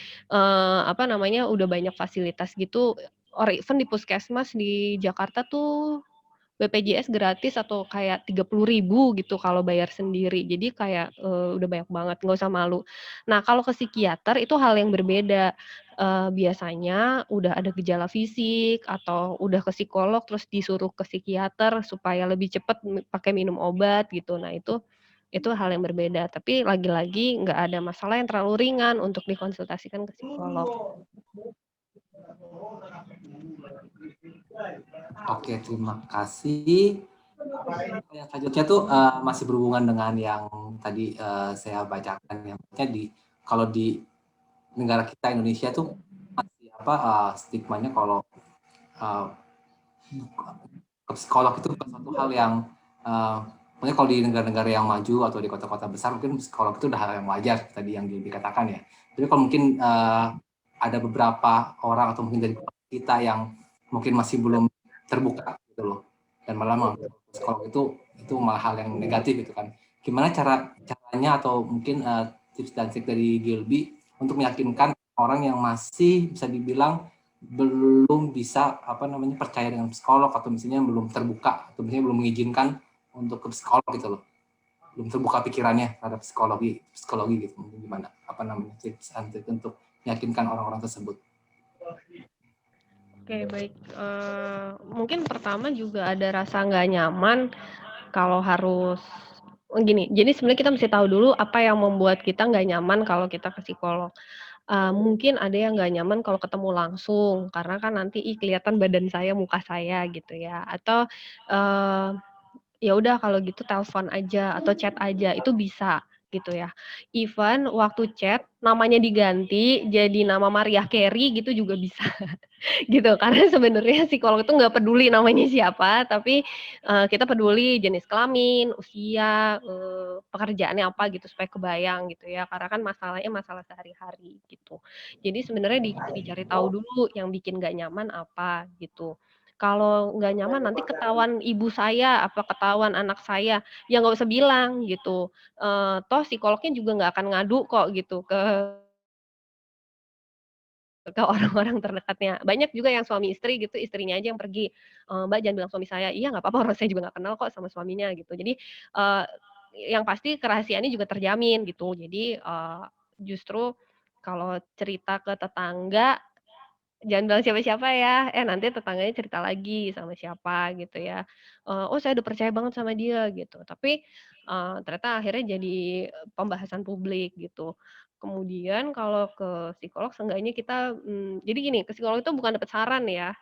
apa namanya, udah banyak fasilitas gitu, or even di puskesmas di Jakarta tuh BPJS gratis atau kayak 30.000 gitu kalau bayar sendiri. Jadi kayak, udah banyak banget, nggak usah malu. Nah, kalau ke psikiater itu hal yang berbeda. Biasanya udah ada gejala fisik atau udah ke psikolog terus disuruh ke psikiater supaya lebih cepat pakai minum obat gitu. Nah, itu hal yang berbeda. Tapi lagi-lagi nggak ada masalah yang terlalu ringan untuk dikonsultasikan ke psikolog. Oke, terima kasih. Yang selanjutnya tuh masih berhubungan dengan yang tadi saya bacakan, yang kalau di negara kita Indonesia tuh masih stigmanya kalau ke psikolog itu bukan suatu hal yang mungkin kalau di negara-negara yang maju atau di kota-kota besar mungkin psikolog itu udah hal yang wajar tadi yang dikatakan ya. Jadi kalau mungkin ada beberapa orang atau mungkin dari kita yang mungkin masih belum terbuka gitu loh, dan malah menganggap psikolog itu malah hal yang negatif gitu kan. Gimana caranya atau mungkin tips dan trik dari Gilby untuk meyakinkan orang yang masih bisa dibilang belum bisa percaya dengan psikolog atau misalnya belum terbuka atau misalnya belum mengizinkan untuk ke psikolog gitu loh, belum terbuka pikirannya terhadap psikologi gitu. Mungkin gimana tips and trik untuk meyakinkan orang-orang tersebut? Oke, baik. Mungkin pertama juga ada rasa nggak nyaman kalau harus gini, jadi sebenarnya kita mesti tahu dulu apa yang membuat kita nggak nyaman kalau kita ke psikolog. Mungkin ada yang nggak nyaman kalau ketemu langsung, karena kan nanti, kelihatan badan saya, muka saya gitu ya, atau, eee ya udah kalau gitu telepon aja atau chat aja, itu bisa gitu ya. Even waktu chat namanya diganti jadi nama Mariah Carey gitu juga bisa gitu. Karena sebenarnya psikolog itu nggak peduli namanya siapa, tapi, kita peduli jenis kelamin, usia, pekerjaannya apa gitu supaya kebayang gitu ya, karena kan masalahnya masalah sehari-hari gitu. Jadi sebenarnya dicari tahu dulu yang bikin nggak nyaman apa gitu. Kalau nggak nyaman nanti ketahuan ibu saya, apa ketahuan anak saya, ya nggak usah bilang gitu, toh psikolognya juga nggak akan ngadu kok gitu ke orang-orang terdekatnya. Banyak juga yang suami istri gitu, istrinya aja yang pergi, "Mbak jangan bilang suami saya." "Iya nggak apa-apa, orang saya juga nggak kenal kok sama suaminya," gitu. Jadi, yang pasti kerahasiaannya juga terjamin gitu. Jadi, justru kalau cerita ke tetangga jangan bilang siapa-siapa ya, nanti tetangganya cerita lagi sama siapa gitu ya, "Oh saya udah percaya banget sama dia," gitu. Tapi, ternyata akhirnya jadi pembahasan publik gitu. Kemudian kalau ke psikolog seenggaknya kita, jadi gini, ke psikolog itu bukan dapat saran ya,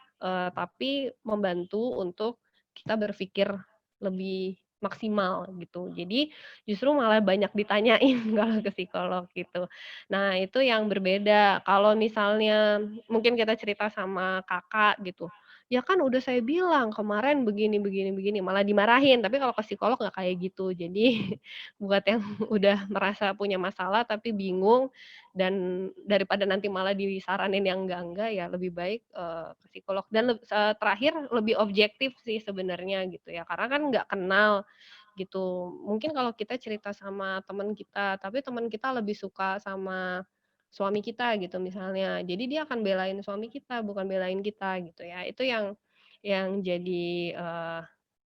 tapi membantu untuk kita berpikir lebih maksimal gitu. Jadi justru malah banyak ditanyain kalau ke psikolog gitu. Nah itu yang berbeda, kalau misalnya mungkin kita cerita sama kakak gitu, "Ya kan udah saya bilang kemarin begini begini begini," malah dimarahin, tapi kalau ke psikolog nggak kayak gitu. Jadi buat yang udah merasa punya masalah tapi bingung dan daripada nanti malah disaranin yang enggak-enggak, ya lebih baik, ke psikolog dan terakhir lebih objektif sih sebenarnya gitu ya, karena kan nggak kenal gitu. Mungkin kalau kita cerita sama teman kita, tapi teman kita lebih suka sama suami kita gitu misalnya. Jadi dia akan belain suami kita, bukan belain kita gitu ya. Itu yang jadi,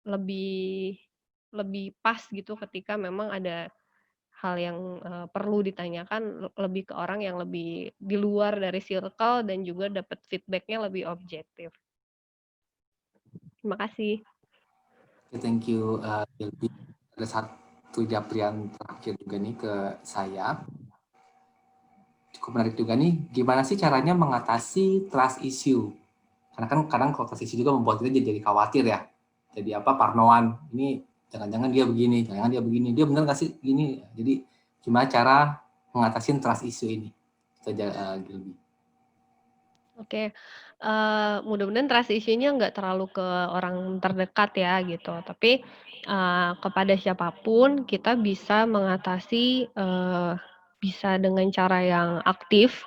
lebih lebih pas gitu ketika memang ada hal yang perlu ditanyakan lebih ke orang yang lebih di luar dari circle dan juga dapat feedback-nya lebih objektif. Terima kasih. Thank you, Gilby. Ada satu japrian terakhir juga nih ke saya. Cukup menarik juga nih, gimana sih caranya mengatasi trust issue? Karena kan kadang kalau trust issue juga membuat kita jadi khawatir ya. Jadi parnoan, ini jangan-jangan dia begini, jangan-jangan dia begini, dia benar nggak sih gini? Jadi gimana cara mengatasi trust issue ini? Itu aja, Gilby. Oke, mudah-mudahan trust issue-nya nggak terlalu ke orang terdekat ya gitu, tapi, kepada siapapun kita bisa mengatasi, bisa dengan cara yang aktif,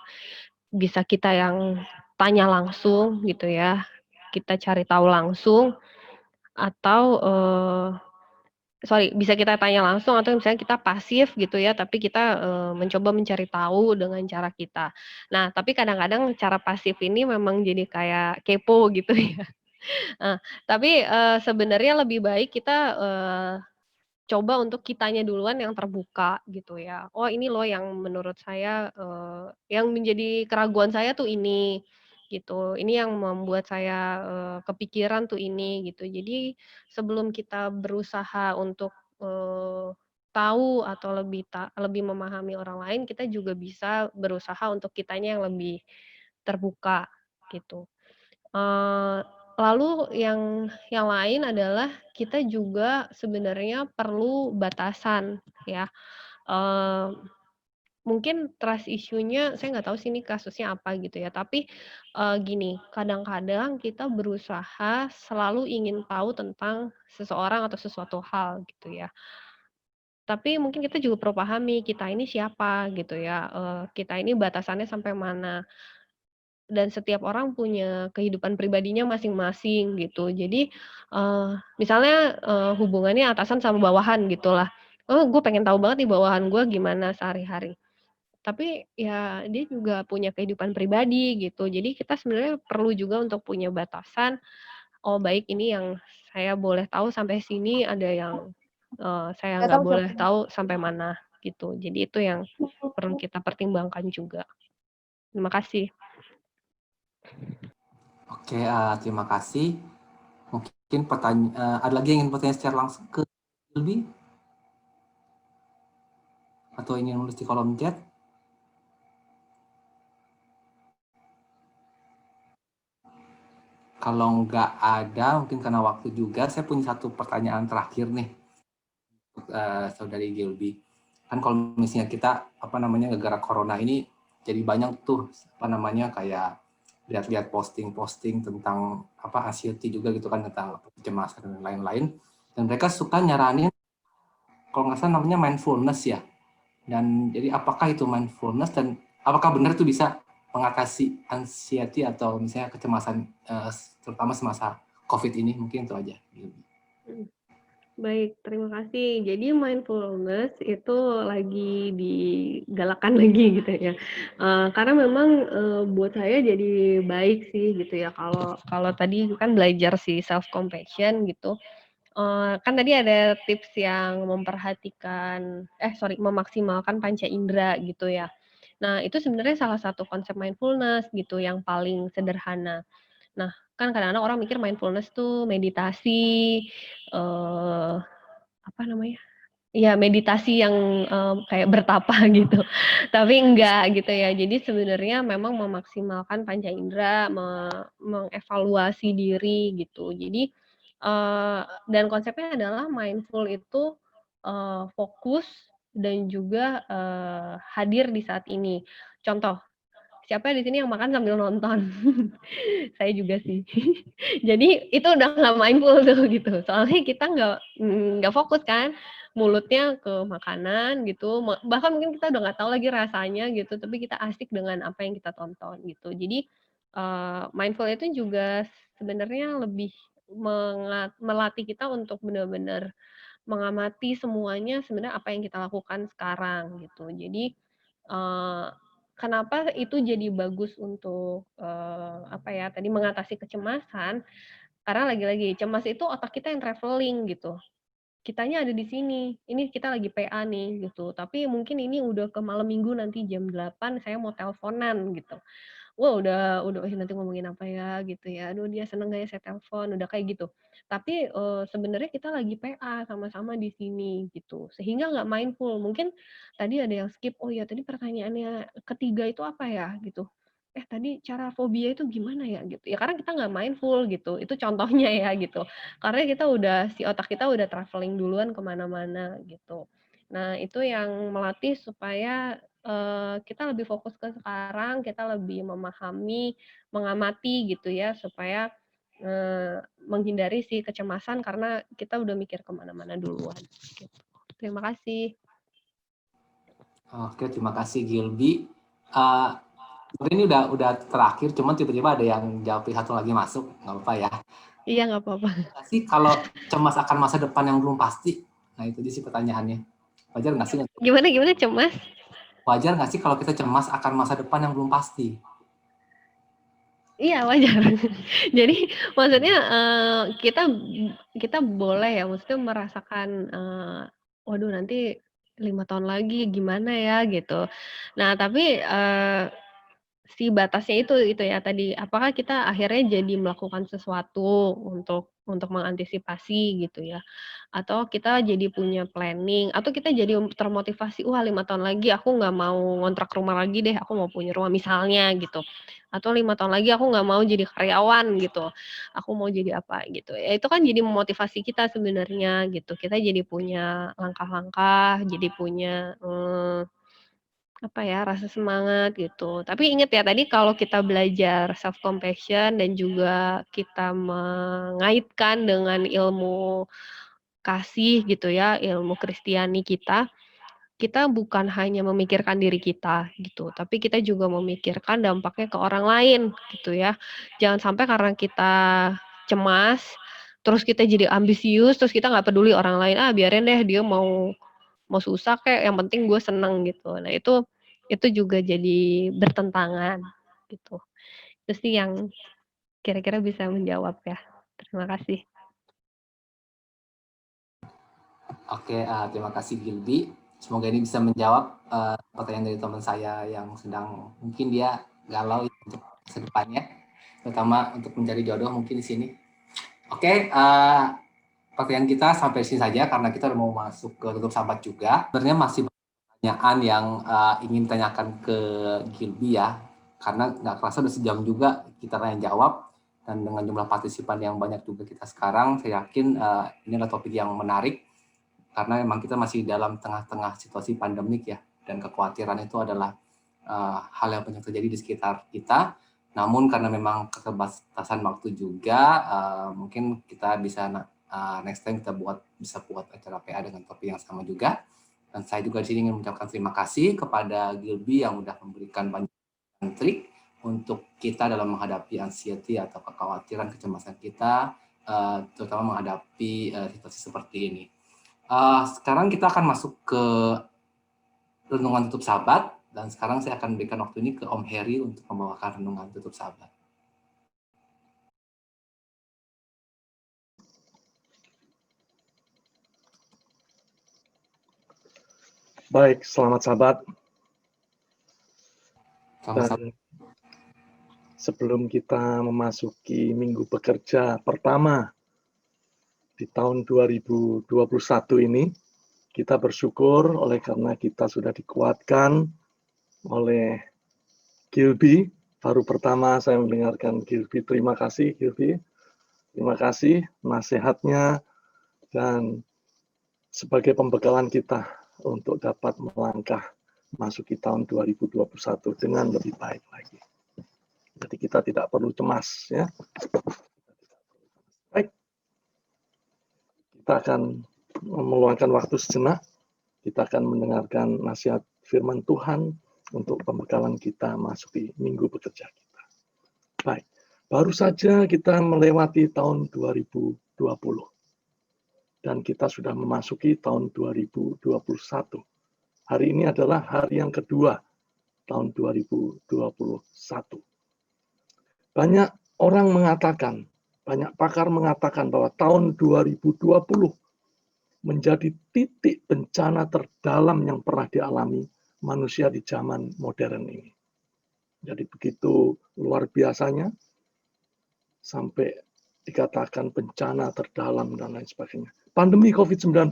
bisa kita yang tanya langsung gitu ya, kita cari tahu langsung, atau, bisa kita tanya langsung atau misalnya kita pasif gitu ya, tapi kita, mencoba mencari tahu dengan cara kita. Nah, tapi kadang-kadang cara pasif ini memang jadi kayak kepo gitu ya. Tapi, sebenarnya lebih baik kita, coba untuk kitanya duluan yang terbuka gitu ya. "Oh ini loh yang menurut saya, yang menjadi keraguan saya tuh ini," gitu. "Ini yang membuat saya, kepikiran tuh ini," gitu. Jadi sebelum kita berusaha untuk, tahu atau lebih memahami orang lain, kita juga bisa berusaha untuk kitanya yang lebih terbuka gitu. Eee, Lalu yang lain adalah kita juga sebenarnya perlu batasan ya, eee, mungkin trust issue-nya saya nggak tahu sih ini kasusnya apa gitu ya, tapi, gini, kadang-kadang kita berusaha selalu ingin tahu tentang seseorang atau sesuatu hal gitu ya. Tapi mungkin kita juga perlu pahami kita ini siapa gitu ya, kita ini batasannya sampai mana. Dan setiap orang punya kehidupan pribadinya masing-masing gitu. Jadi, misalnya, hubungannya atasan sama bawahan gitulah. Oh, gue pengen tahu banget nih bawahan gue gimana sehari-hari. Tapi ya dia juga punya kehidupan pribadi gitu. Jadi kita sebenarnya perlu juga untuk punya batasan, oh baik ini yang saya boleh tahu sampai sini, ada yang, saya nggak boleh tahu sampai mana gitu. Jadi itu yang perlu kita pertimbangkan juga. Terima kasih. Oke, terima kasih. Mungkin ada lagi yang ingin bertanya secara langsung ke Gilby? Atau ingin menulis di kolom chat? Kalau nggak ada, mungkin karena waktu juga, saya punya satu pertanyaan terakhir nih, untuk Saudari Gilby. Kan kalau misalnya kita, gara-gara corona ini, jadi banyak tuh, kayak lihat-lihat posting-posting tentang anxiety juga gitu kan, tentang kecemasan dan lain-lain. Dan mereka suka nyaranin, kalau nggak salah namanya mindfulness ya. Dan jadi apakah itu mindfulness dan apakah benar itu bisa mengatasi anxiety atau misalnya kecemasan terutama semasa COVID ini? Mungkin itu aja. Baik, terima kasih. Jadi mindfulness itu lagi digalakkan lagi gitu ya. Karena memang, buat saya jadi baik sih gitu ya, kalau tadi kan belajar si self compassion gitu, kan tadi ada tips yang memaksimalkan panca indera gitu ya. Nah, itu sebenarnya salah satu konsep mindfulness gitu yang paling sederhana. Nah, kan kadang-kadang orang mikir mindfulness tuh meditasi, apa namanya, ya meditasi yang, kayak bertapa gitu, tapi enggak gitu ya. Jadi sebenarnya memang memaksimalkan panca indera, mengevaluasi diri gitu. Jadi, dan konsepnya adalah mindful itu, fokus dan juga, hadir di saat ini. Contoh, siapa di sini yang makan sambil nonton? Saya juga sih. Jadi itu udah nggak mindful tuh gitu, soalnya kita nggak fokus kan, mulutnya ke makanan gitu, bahkan mungkin kita udah nggak tahu lagi rasanya gitu, tapi kita asik dengan apa yang kita tonton gitu. Jadi, mindful itu juga sebenarnya lebih melatih kita untuk benar-benar mengamati semuanya sebenarnya apa yang kita lakukan sekarang gitu. Jadi, eee, kenapa itu jadi bagus untuk, tadi mengatasi kecemasan, karena lagi-lagi cemas itu otak kita yang traveling gitu. kitanya ada di sini, ini kita lagi PA nih gitu, tapi mungkin ini udah ke malam minggu nanti jam 8 saya mau teleponan gitu. Wah udah, nanti ngomongin apa ya gitu ya, aduh dia seneng gak ya saya telepon, udah kayak gitu. Tapi, sebenarnya kita lagi PA sama-sama di sini gitu, sehingga nggak mindful. Mungkin tadi ada yang skip, oh ya tadi pertanyaannya ketiga itu apa ya gitu, tadi cara fobia itu gimana ya gitu, ya karena kita nggak mindful gitu, itu contohnya ya gitu. Karena si otak kita udah traveling duluan kemana mana gitu. Nah itu yang melatih supaya kita lebih fokus ke sekarang, kita lebih memahami, mengamati gitu ya, supaya menghindari si kecemasan karena kita udah mikir kemana-mana duluan. Gitu. Terima kasih. Oke, terima kasih Gilby. Ini udah terakhir, cuman tiba-tiba ada yang jawab satu lagi masuk, nggak apa-apa ya. Iya nggak apa-apa. Sih kalau cemas akan masa depan yang belum pasti, nah itu dia sih pertanyaannya. Wajar nggak sih? Gimana cemas? Wajar nggak sih kalau kita cemas akan masa depan yang belum pasti? Iya wajar. Jadi maksudnya kita boleh ya, maksudnya merasakan waduh nanti 5 tahun lagi gimana ya gitu. Nah tapi si batasnya itu ya tadi, apakah kita akhirnya jadi melakukan sesuatu untuk mengantisipasi gitu ya, atau kita jadi punya planning, atau kita jadi termotivasi, "Wah 5 tahun lagi aku nggak mau ngontrak rumah lagi deh, aku mau punya rumah," misalnya gitu. Atau 5 tahun lagi aku nggak mau jadi karyawan gitu, aku mau jadi apa gitu. Ya itu kan jadi memotivasi kita sebenarnya gitu, kita jadi punya langkah-langkah, jadi punya, apa ya, rasa semangat gitu. Tapi ingat ya tadi kalau kita belajar self compassion dan juga kita mengaitkan dengan ilmu kasih gitu ya, ilmu Kristiani kita bukan hanya memikirkan diri kita gitu, tapi kita juga memikirkan dampaknya ke orang lain gitu ya. Jangan sampai karena kita cemas, terus kita jadi ambisius, terus kita nggak peduli orang lain, "Ah biarin deh dia mau susah kek, yang penting gue seneng," gitu. Nah itu juga jadi bertentangan gitu. Itu sih yang kira-kira bisa menjawab ya. Terima kasih. Oke, terima kasih Gilby. Semoga ini bisa menjawab pertanyaan dari teman saya yang sedang mungkin dia galau untuk masa depannya, terutama untuk mencari jodoh mungkin di sini. Oke, pertanyaan kita sampai sini saja karena kita udah mau masuk ke tutup sahabat juga. Sebenarnya masih banyak pertanyaan yang ingin tanyakan ke Gilby ya, karena nggak kerasa udah sejam juga kita tanya jawab, dan dengan jumlah partisipan yang banyak juga kita sekarang, saya yakin ini adalah topik yang menarik karena memang kita masih dalam tengah-tengah situasi pandemik ya, dan kekhawatiran itu adalah hal yang banyak terjadi di sekitar kita. Namun karena memang keterbatasan waktu juga, mungkin kita bisa next time kita bisa buat acara PA dengan topik yang sama juga. Dan saya juga di sini ingin mengucapkan terima kasih kepada Gilby yang sudah memberikan banyak trik untuk kita dalam menghadapi anxiety atau kekhawatiran, kecemasan kita, terutama menghadapi situasi seperti ini. Sekarang kita akan masuk ke renungan tutup sahabat, dan sekarang saya akan berikan waktu ini ke Om Heri untuk membawakan renungan tutup sahabat. Baik, selamat sahabat. Dan sebelum kita memasuki minggu bekerja pertama di tahun 2021 ini, kita bersyukur oleh karena kita sudah dikuatkan oleh Gilby. Baru pertama saya mendengarkan Gilby. Terima kasih Gilby. Terima kasih nasihatnya dan sebagai pembekalan kita untuk dapat melangkah masuki tahun 2021 dengan lebih baik lagi. Jadi kita tidak perlu cemas ya. Baik. Kita akan meluangkan waktu sejenak. Kita akan mendengarkan nasihat firman Tuhan untuk pembekalan kita masuki minggu bekerja kita. Baik. Baru saja kita melewati tahun 2020. Dan kita sudah memasuki tahun 2021. Hari ini adalah hari yang kedua tahun 2021. Banyak orang mengatakan, banyak pakar mengatakan bahwa tahun 2020 menjadi titik bencana terdalam yang pernah dialami manusia di zaman modern ini. Jadi begitu luar biasanya, sampai dikatakan bencana terdalam dan lain sebagainya. Pandemi COVID-19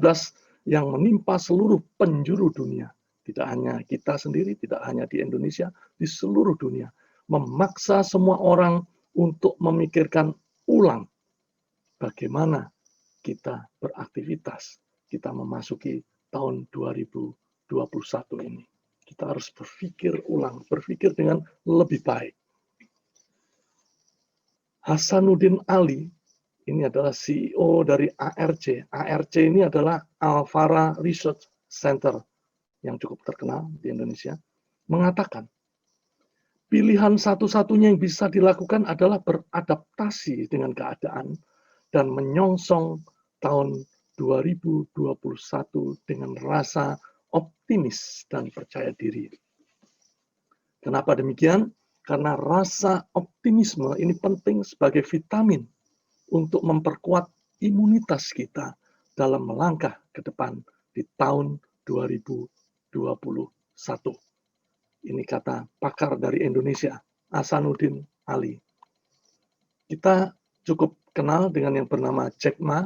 yang menimpa seluruh penjuru dunia, tidak hanya kita sendiri, tidak hanya di Indonesia, di seluruh dunia, memaksa semua orang untuk memikirkan ulang bagaimana kita beraktivitas. Kita memasuki tahun 2021 ini. Kita harus berpikir ulang, berpikir dengan lebih baik. Hasanuddin Ali, ini adalah CEO dari ARC. ARC ini adalah Alvara Research Center yang cukup terkenal di Indonesia, mengatakan, pilihan satu-satunya yang bisa dilakukan adalah beradaptasi dengan keadaan dan menyongsong tahun 2021 dengan rasa optimis dan percaya diri. Kenapa demikian? Karena rasa optimisme ini penting sebagai vitamin untuk memperkuat imunitas kita dalam melangkah ke depan di tahun 2021. Ini kata pakar dari Indonesia, Hasanuddin Ali. Kita cukup kenal dengan yang bernama Jack Ma.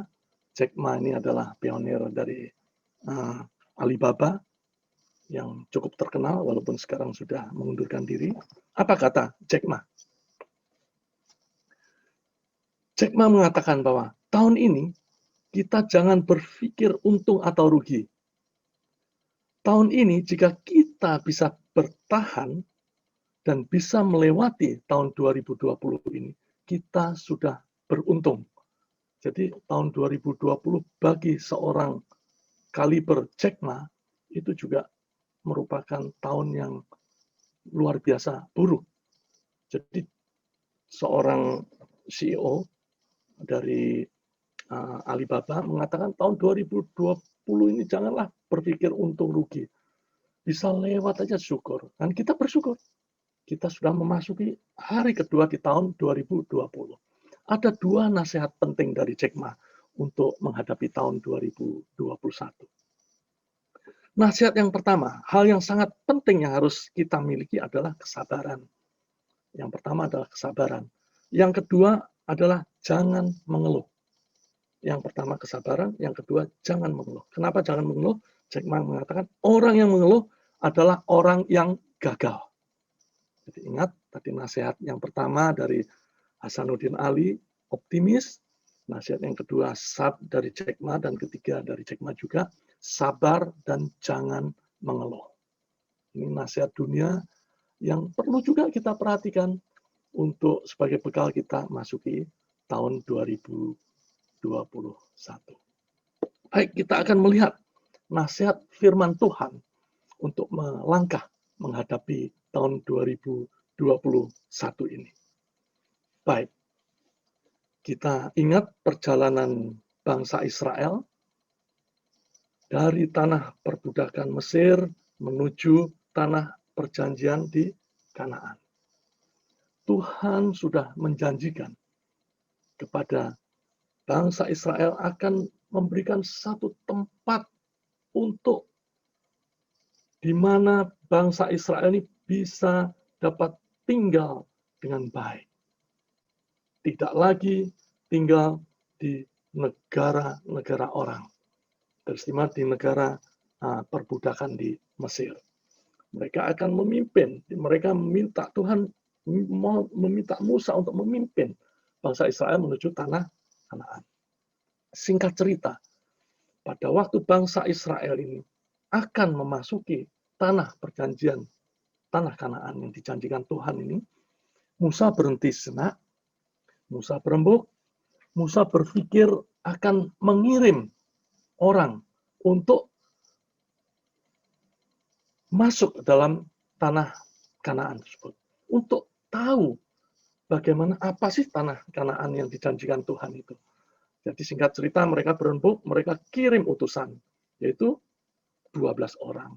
Jack Ma ini adalah pionir dari Alibaba yang cukup terkenal walaupun sekarang sudah mengundurkan diri. Apa kata Jack Ma? Jack Ma mengatakan bahwa tahun ini kita jangan berpikir untung atau rugi. Tahun ini jika kita bisa bertahan dan bisa melewati tahun 2020 ini, kita sudah beruntung. Jadi tahun 2020 bagi seorang kaliber Jack Ma itu juga merupakan tahun yang luar biasa buruk. Jadi seorang CEO dari Alibaba mengatakan tahun 2020 ini janganlah berpikir untung rugi. Bisa lewat aja syukur. Dan kita bersyukur. Kita sudah memasuki hari kedua di tahun 2020. Ada dua nasihat penting dari Jack Ma untuk menghadapi tahun 2021. Nasihat yang pertama, hal yang sangat penting yang harus kita miliki adalah kesabaran. Yang pertama adalah kesabaran. Yang kedua adalah jangan mengeluh. Yang pertama kesabaran, yang kedua jangan mengeluh. Kenapa jangan mengeluh? Jack Ma mengatakan orang yang mengeluh adalah orang yang gagal. Jadi ingat tadi nasihat yang pertama dari Hasanuddin Ali, optimis. Nasihat yang kedua dari Jack Ma, dan ketiga dari Jack Ma juga, sabar dan jangan mengeluh. Ini nasihat dunia yang perlu juga kita perhatikan untuk sebagai bekal kita masuki tahun 2021. Baik, kita akan melihat nasihat firman Tuhan untuk melangkah menghadapi tahun 2021 ini. Baik, kita ingat perjalanan bangsa Israel dari tanah perbudakan Mesir menuju tanah perjanjian di Kanaan. Tuhan sudah menjanjikan kepada bangsa Israel akan memberikan satu tempat untuk di mana bangsa Israel ini bisa dapat tinggal dengan baik. Tidak lagi tinggal di negara-negara orang. Teristimewa di negara perbudakan di Mesir. Mereka akan memimpin. Mereka meminta Tuhan meminta Musa untuk memimpin bangsa Israel menuju tanah Kanaan. Singkat cerita, pada waktu bangsa Israel ini akan memasuki tanah perjanjian, tanah Kanaan yang dijanjikan Tuhan ini, Musa berhenti sejenak, Musa berembuk, Musa berpikir akan mengirim orang untuk masuk dalam tanah Kanaan tersebut. Untuk tahu bagaimana apa sih tanah Kanaan yang dijanjikan Tuhan itu. Jadi singkat cerita mereka berembuk, mereka kirim utusan, yaitu 12 orang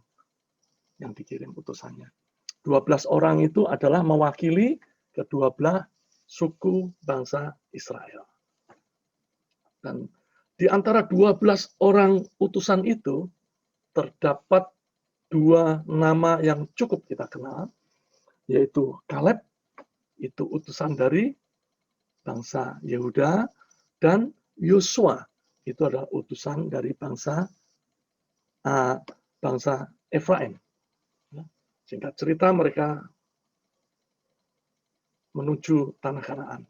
yang dikirim utusannya. 12 orang itu adalah mewakili kedua belah suku bangsa Israel. Dan Di antara 12 orang utusan itu, terdapat 2 nama yang cukup kita kenal, yaitu Kaleb, itu utusan dari bangsa Yehuda, dan Yosua, itu adalah utusan dari bangsa Efraim. Singkat cerita, mereka menuju tanah Kanaan.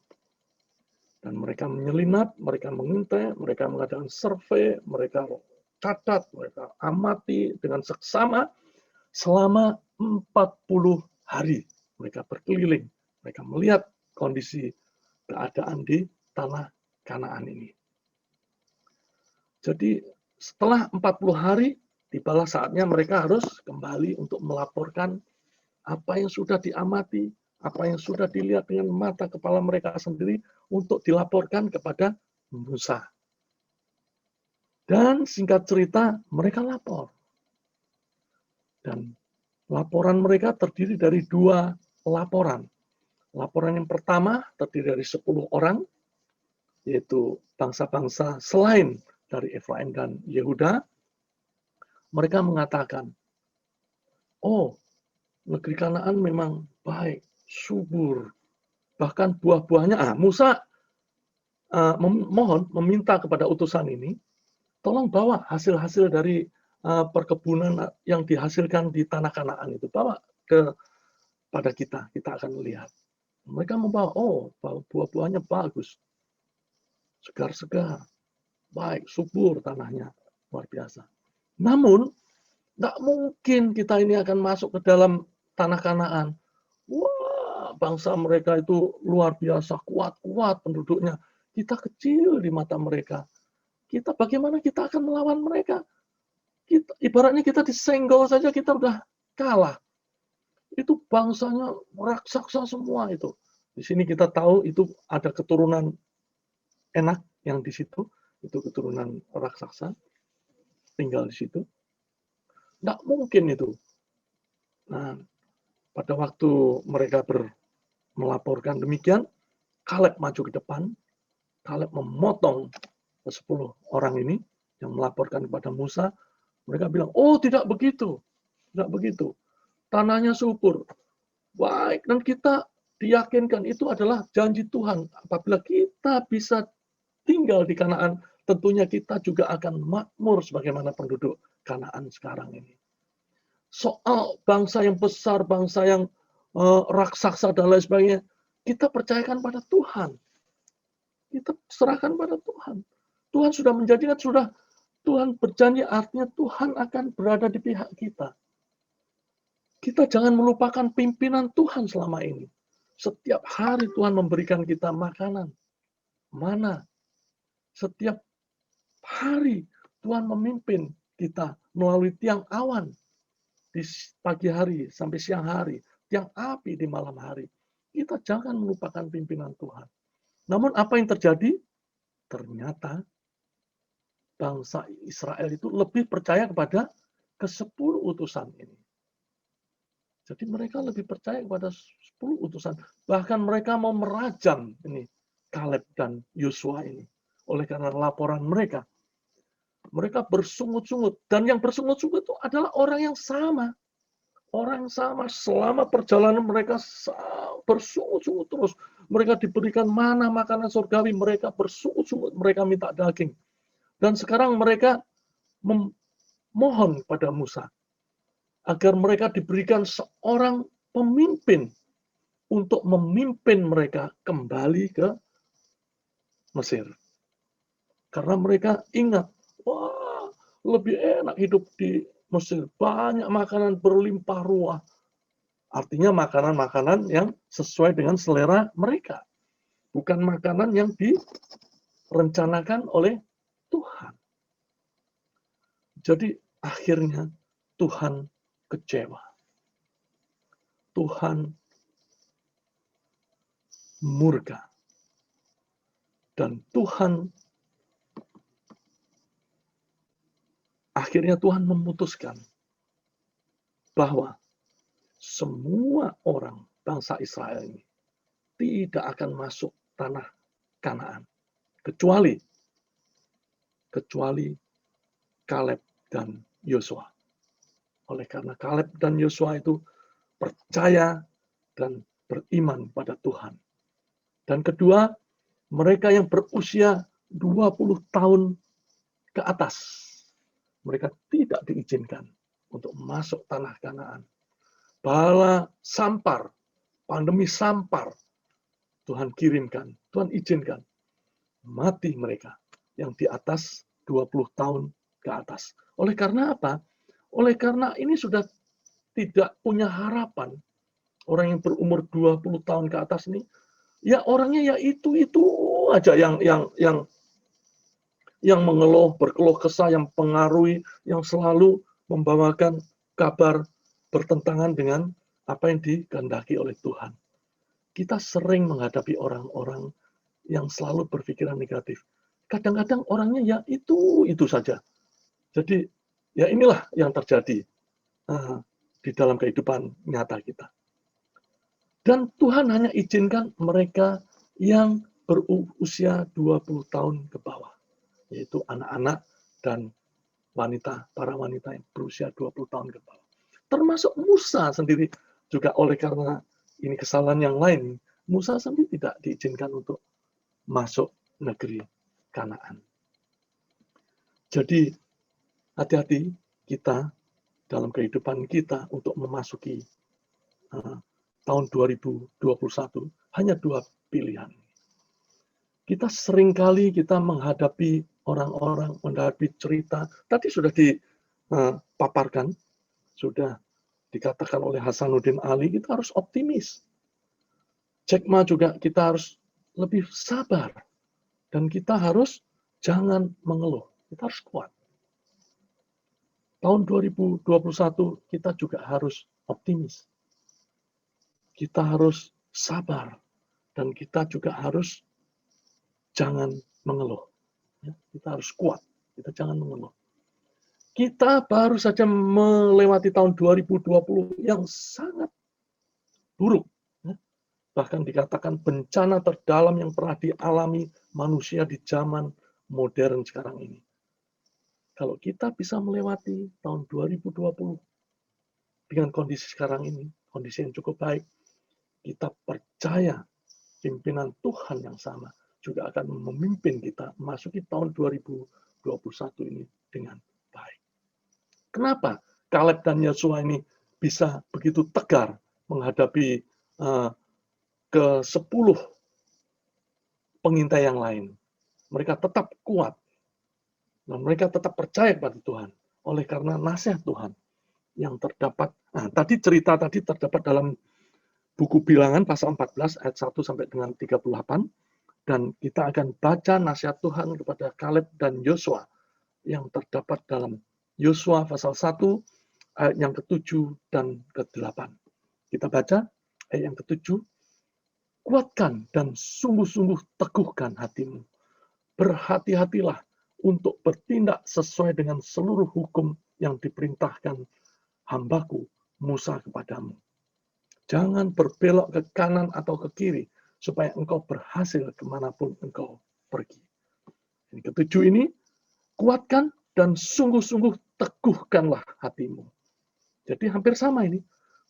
Dan mereka menyelinap, mereka mengintai, mereka mengadakan survei, mereka catat, mereka amati dengan seksama selama 40 hari. Mereka berkeliling, mereka melihat kondisi keadaan di tanah Kanaan ini. Jadi setelah 40 hari, tibalah saatnya mereka harus kembali untuk melaporkan apa yang sudah diamati, apa yang sudah dilihat dengan mata kepala mereka sendiri untuk dilaporkan kepada Musa. Dan singkat cerita, mereka lapor. Dan laporan mereka terdiri dari 2 laporan. Laporan yang pertama terdiri dari 10 orang, yaitu bangsa-bangsa selain dari Efraim dan Yehuda. Mereka mengatakan, oh, negeri Kanaan memang baik, subur, bahkan buah-buahnya. Musa meminta kepada utusan ini, tolong bawa hasil-hasil dari perkebunan yang dihasilkan di tanah Kanaan itu, bawa pada kita akan melihat. Mereka membawa, oh, buah-buahnya bagus, segar-segar, baik, subur tanahnya, luar biasa. Namun, nggak mungkin kita ini akan masuk ke dalam tanah Kanaan. Wah, bangsa mereka itu luar biasa, kuat-kuat penduduknya. Kita kecil di mata mereka. Bagaimana kita akan melawan mereka? Ibaratnya kita disenggol saja, kita udah kalah. Itu bangsanya raksasa semua itu. Di sini kita tahu itu ada keturunan Enak yang di situ, itu keturunan raksasa, tinggal di situ. Nggak mungkin itu. Nah, pada waktu mereka melaporkan demikian, Kaleb maju ke depan. Kaleb memotong 10 orang ini yang melaporkan kepada Musa. Mereka bilang, oh tidak begitu. Tidak begitu. Tanahnya subur. Baik, dan kita diyakinkan itu adalah janji Tuhan. Apabila kita bisa tinggal di Kanaan, tentunya kita juga akan makmur sebagaimana penduduk Kanaan sekarang ini. Soal bangsa yang besar, bangsa yang raksasa dan lain sebagainya, kita percayakan pada Tuhan. Kita serahkan pada Tuhan. Tuhan sudah menjadikan, Tuhan berjanji, artinya Tuhan akan berada di pihak kita. Kita jangan melupakan pimpinan Tuhan selama ini. Setiap hari Tuhan memberikan kita makanan, mana. Setiap hari Tuhan memimpin kita melalui tiang awan di pagi hari sampai siang hari, tiang api di malam hari. Kita jangan melupakan pimpinan Tuhan. Namun apa yang terjadi? Ternyata bangsa Israel itu lebih percaya kepada ke-10 utusan ini. Jadi mereka lebih percaya kepada 10 utusan. Bahkan mereka mau merajam ini Kaleb dan Yosua ini. Oleh karena laporan mereka. Mereka bersungut-sungut. Dan yang bersungut-sungut itu adalah orang yang sama. Orang yang sama selama perjalanan mereka bersungut-sungut terus. Mereka diberikan mana makanan surgawi. Mereka bersungut-sungut. Mereka minta daging. Dan sekarang mereka memohon pada Musa. Agar mereka diberikan seorang pemimpin. Untuk memimpin mereka kembali ke Mesir. Karena mereka ingat, wah, lebih enak hidup di Mesir. Banyak makanan berlimpah ruah. Artinya makanan-makanan yang sesuai dengan selera mereka. Bukan makanan yang direncanakan oleh Tuhan. Jadi akhirnya Tuhan kecewa. Tuhan murka. Dan akhirnya Tuhan memutuskan bahwa semua orang bangsa Israel ini tidak akan masuk tanah Kanaan. Kecuali kecuali Kaleb dan Yosua. Oleh karena Kaleb dan Yosua itu percaya dan beriman pada Tuhan. Dan kedua, mereka yang berusia 20 tahun ke atas, mereka tidak diizinkan untuk masuk tanah Kanaan. Bala sampar, pandemi sampar, Tuhan kirimkan, Tuhan izinkan mati mereka yang di atas 20 tahun ke atas. Oleh karena apa? Oleh karena ini sudah tidak punya harapan. Orang yang berumur 20 tahun ke atas ini, ya orangnya ya itu aja yang mengeluh, berkeluh kesah, yang pengaruhi, yang selalu membawakan kabar bertentangan dengan apa yang dikehendaki oleh Tuhan. Kita sering menghadapi orang-orang yang selalu berpikiran negatif. Kadang-kadang orangnya ya itu saja. Jadi ya inilah yang terjadi di dalam kehidupan nyata kita. Dan Tuhan hanya izinkan mereka yang berusia 20 tahun ke bawah, yaitu anak-anak dan para wanita yang berusia 20 tahun ke bawah. Termasuk Musa sendiri juga, oleh karena ini kesalahan yang lain, Musa sendiri tidak diizinkan untuk masuk negeri Kanaan. Jadi hati-hati kita dalam kehidupan kita untuk memasuki tahun 2021, hanya dua pilihan. Kita seringkali menghadapi orang-orang, menghadapi cerita, tadi sudah dipaparkan, sudah dikatakan oleh Hasanuddin Ali, kita harus optimis. Jack Ma juga kita harus lebih sabar. Dan kita harus jangan mengeluh, kita harus kuat. Tahun 2021 kita juga harus optimis. Kita harus sabar. Dan kita juga harus jangan mengeluh. Kita harus kuat, kita jangan mengeluh. Kita baru saja melewati tahun 2020 yang sangat buruk. Bahkan dikatakan bencana terdalam yang pernah dialami manusia di zaman modern sekarang ini. Kalau kita bisa melewati tahun 2020 dengan kondisi sekarang ini, kondisi yang cukup baik, kita percaya pimpinan Tuhan yang sama juga akan memimpin kita memasuki tahun 2021 ini dengan baik. Kenapa Kaleb dan Yosua ini bisa begitu tegar menghadapi ke-10 pengintai yang lain? Mereka tetap kuat dan mereka tetap percaya kepada Tuhan oleh karena nasihat Tuhan yang terdapat. Cerita tadi terdapat dalam buku Bilangan pasal 14 ayat 1 sampai dengan 38, dan kita akan baca nasihat Tuhan kepada Kaleb dan Yosua yang terdapat dalam Yosua pasal 1 ayat yang ke-7 dan ke-8. Kita baca ayat yang ke-7. Kuatkan dan sungguh-sungguh teguhkan hatimu. Berhati-hatilah untuk bertindak sesuai dengan seluruh hukum yang diperintahkan hambaku Musa kepadamu. Jangan berbelok ke kanan atau ke kiri, supaya engkau berhasil kemanapun engkau pergi. Yang ke-7 ini, kuatkan dan sungguh-sungguh teguhkanlah hatimu. Jadi hampir sama ini,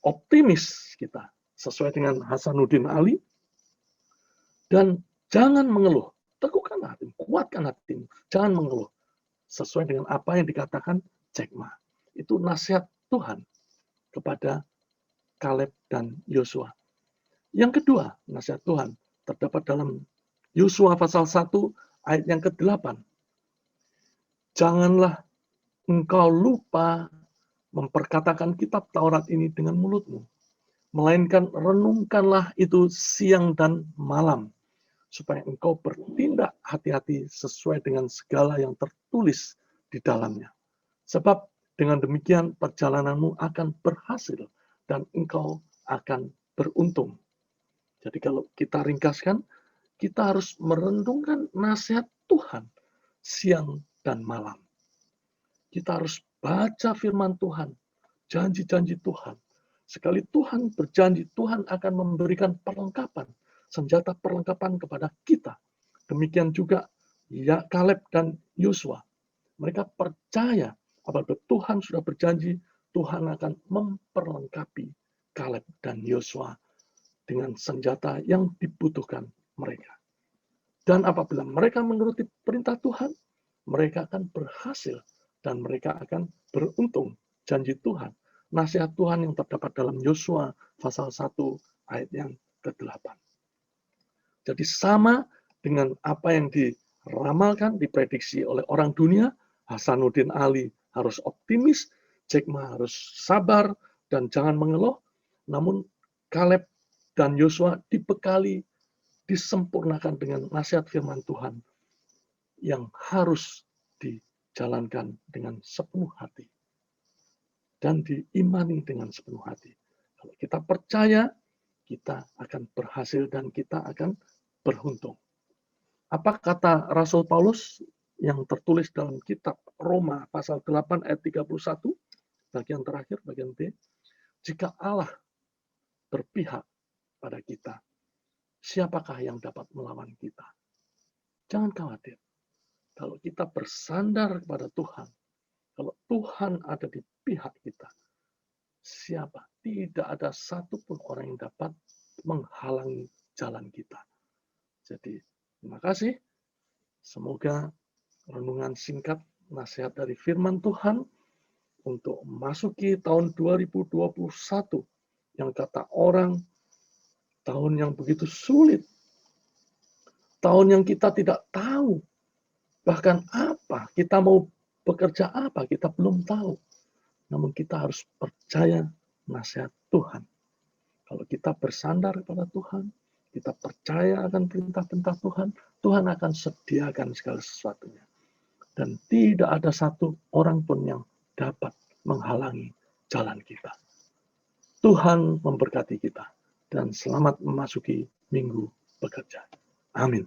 optimis kita, sesuai dengan Hasanuddin Ali, dan jangan mengeluh, teguhkanlah hatimu, kuatkan hatimu, jangan mengeluh, sesuai dengan apa yang dikatakan Jack Ma. Itu nasihat Tuhan kepada Kaleb dan Yosua. Yang kedua, nasihat Tuhan terdapat dalam Yosua pasal 1 ayat yang ke-8. Janganlah engkau lupa memperkatakan kitab Taurat ini dengan mulutmu, melainkan renungkanlah itu siang dan malam, supaya engkau bertindak hati-hati sesuai dengan segala yang tertulis di dalamnya. Sebab dengan demikian perjalananmu akan berhasil dan engkau akan beruntung. Jadi kalau kita ringkaskan, kita harus merenungkan nasihat Tuhan siang dan malam. Kita harus baca firman Tuhan, janji-janji Tuhan. Sekali Tuhan berjanji, Tuhan akan memberikan perlengkapan, senjata perlengkapan kepada kita. Demikian juga ya Kaleb dan Yosua, Mereka percaya apabila Tuhan sudah berjanji, Tuhan akan memperlengkapi Kaleb dan Yosua dengan senjata yang dibutuhkan mereka. Dan apabila mereka menuruti perintah Tuhan, mereka akan berhasil dan mereka akan beruntung. Janji Tuhan, nasihat Tuhan yang terdapat dalam Yosua pasal 1 ayat yang ke-8. Jadi sama dengan apa yang diramalkan, diprediksi oleh orang dunia, Hasanuddin Ali harus optimis, Jack Ma harus sabar dan jangan mengeluh. Namun Kaleb dan Yosua dibekali, disempurnakan dengan nasihat firman Tuhan yang harus dijalankan dengan sepenuh hati dan diimani dengan sepenuh hati. Kalau kita percaya, kita akan berhasil dan kita akan beruntung. Apa kata Rasul Paulus yang tertulis dalam kitab Roma pasal 8 ayat 31, bagian terakhir, bagian B, jika Allah berpihak pada kita, siapakah yang dapat melawan kita? Jangan khawatir. Kalau kita bersandar kepada Tuhan, kalau Tuhan ada di pihak kita, siapa? Tidak ada satupun orang yang dapat menghalangi jalan kita. Jadi, terima kasih. Semoga renungan singkat nasihat dari firman Tuhan untuk memasuki tahun 2021 yang kata orang tahun yang begitu sulit. Tahun yang kita tidak tahu bahkan apa, kita mau bekerja apa, kita belum tahu. Namun kita harus percaya nasihat Tuhan. Kalau kita bersandar kepada Tuhan, kita percaya akan perintah-perintah Tuhan, Tuhan akan sediakan segala sesuatunya. Dan tidak ada satu orang pun yang dapat menghalangi jalan kita. Tuhan memberkati kita. Dan selamat memasuki minggu bekerja. Amin.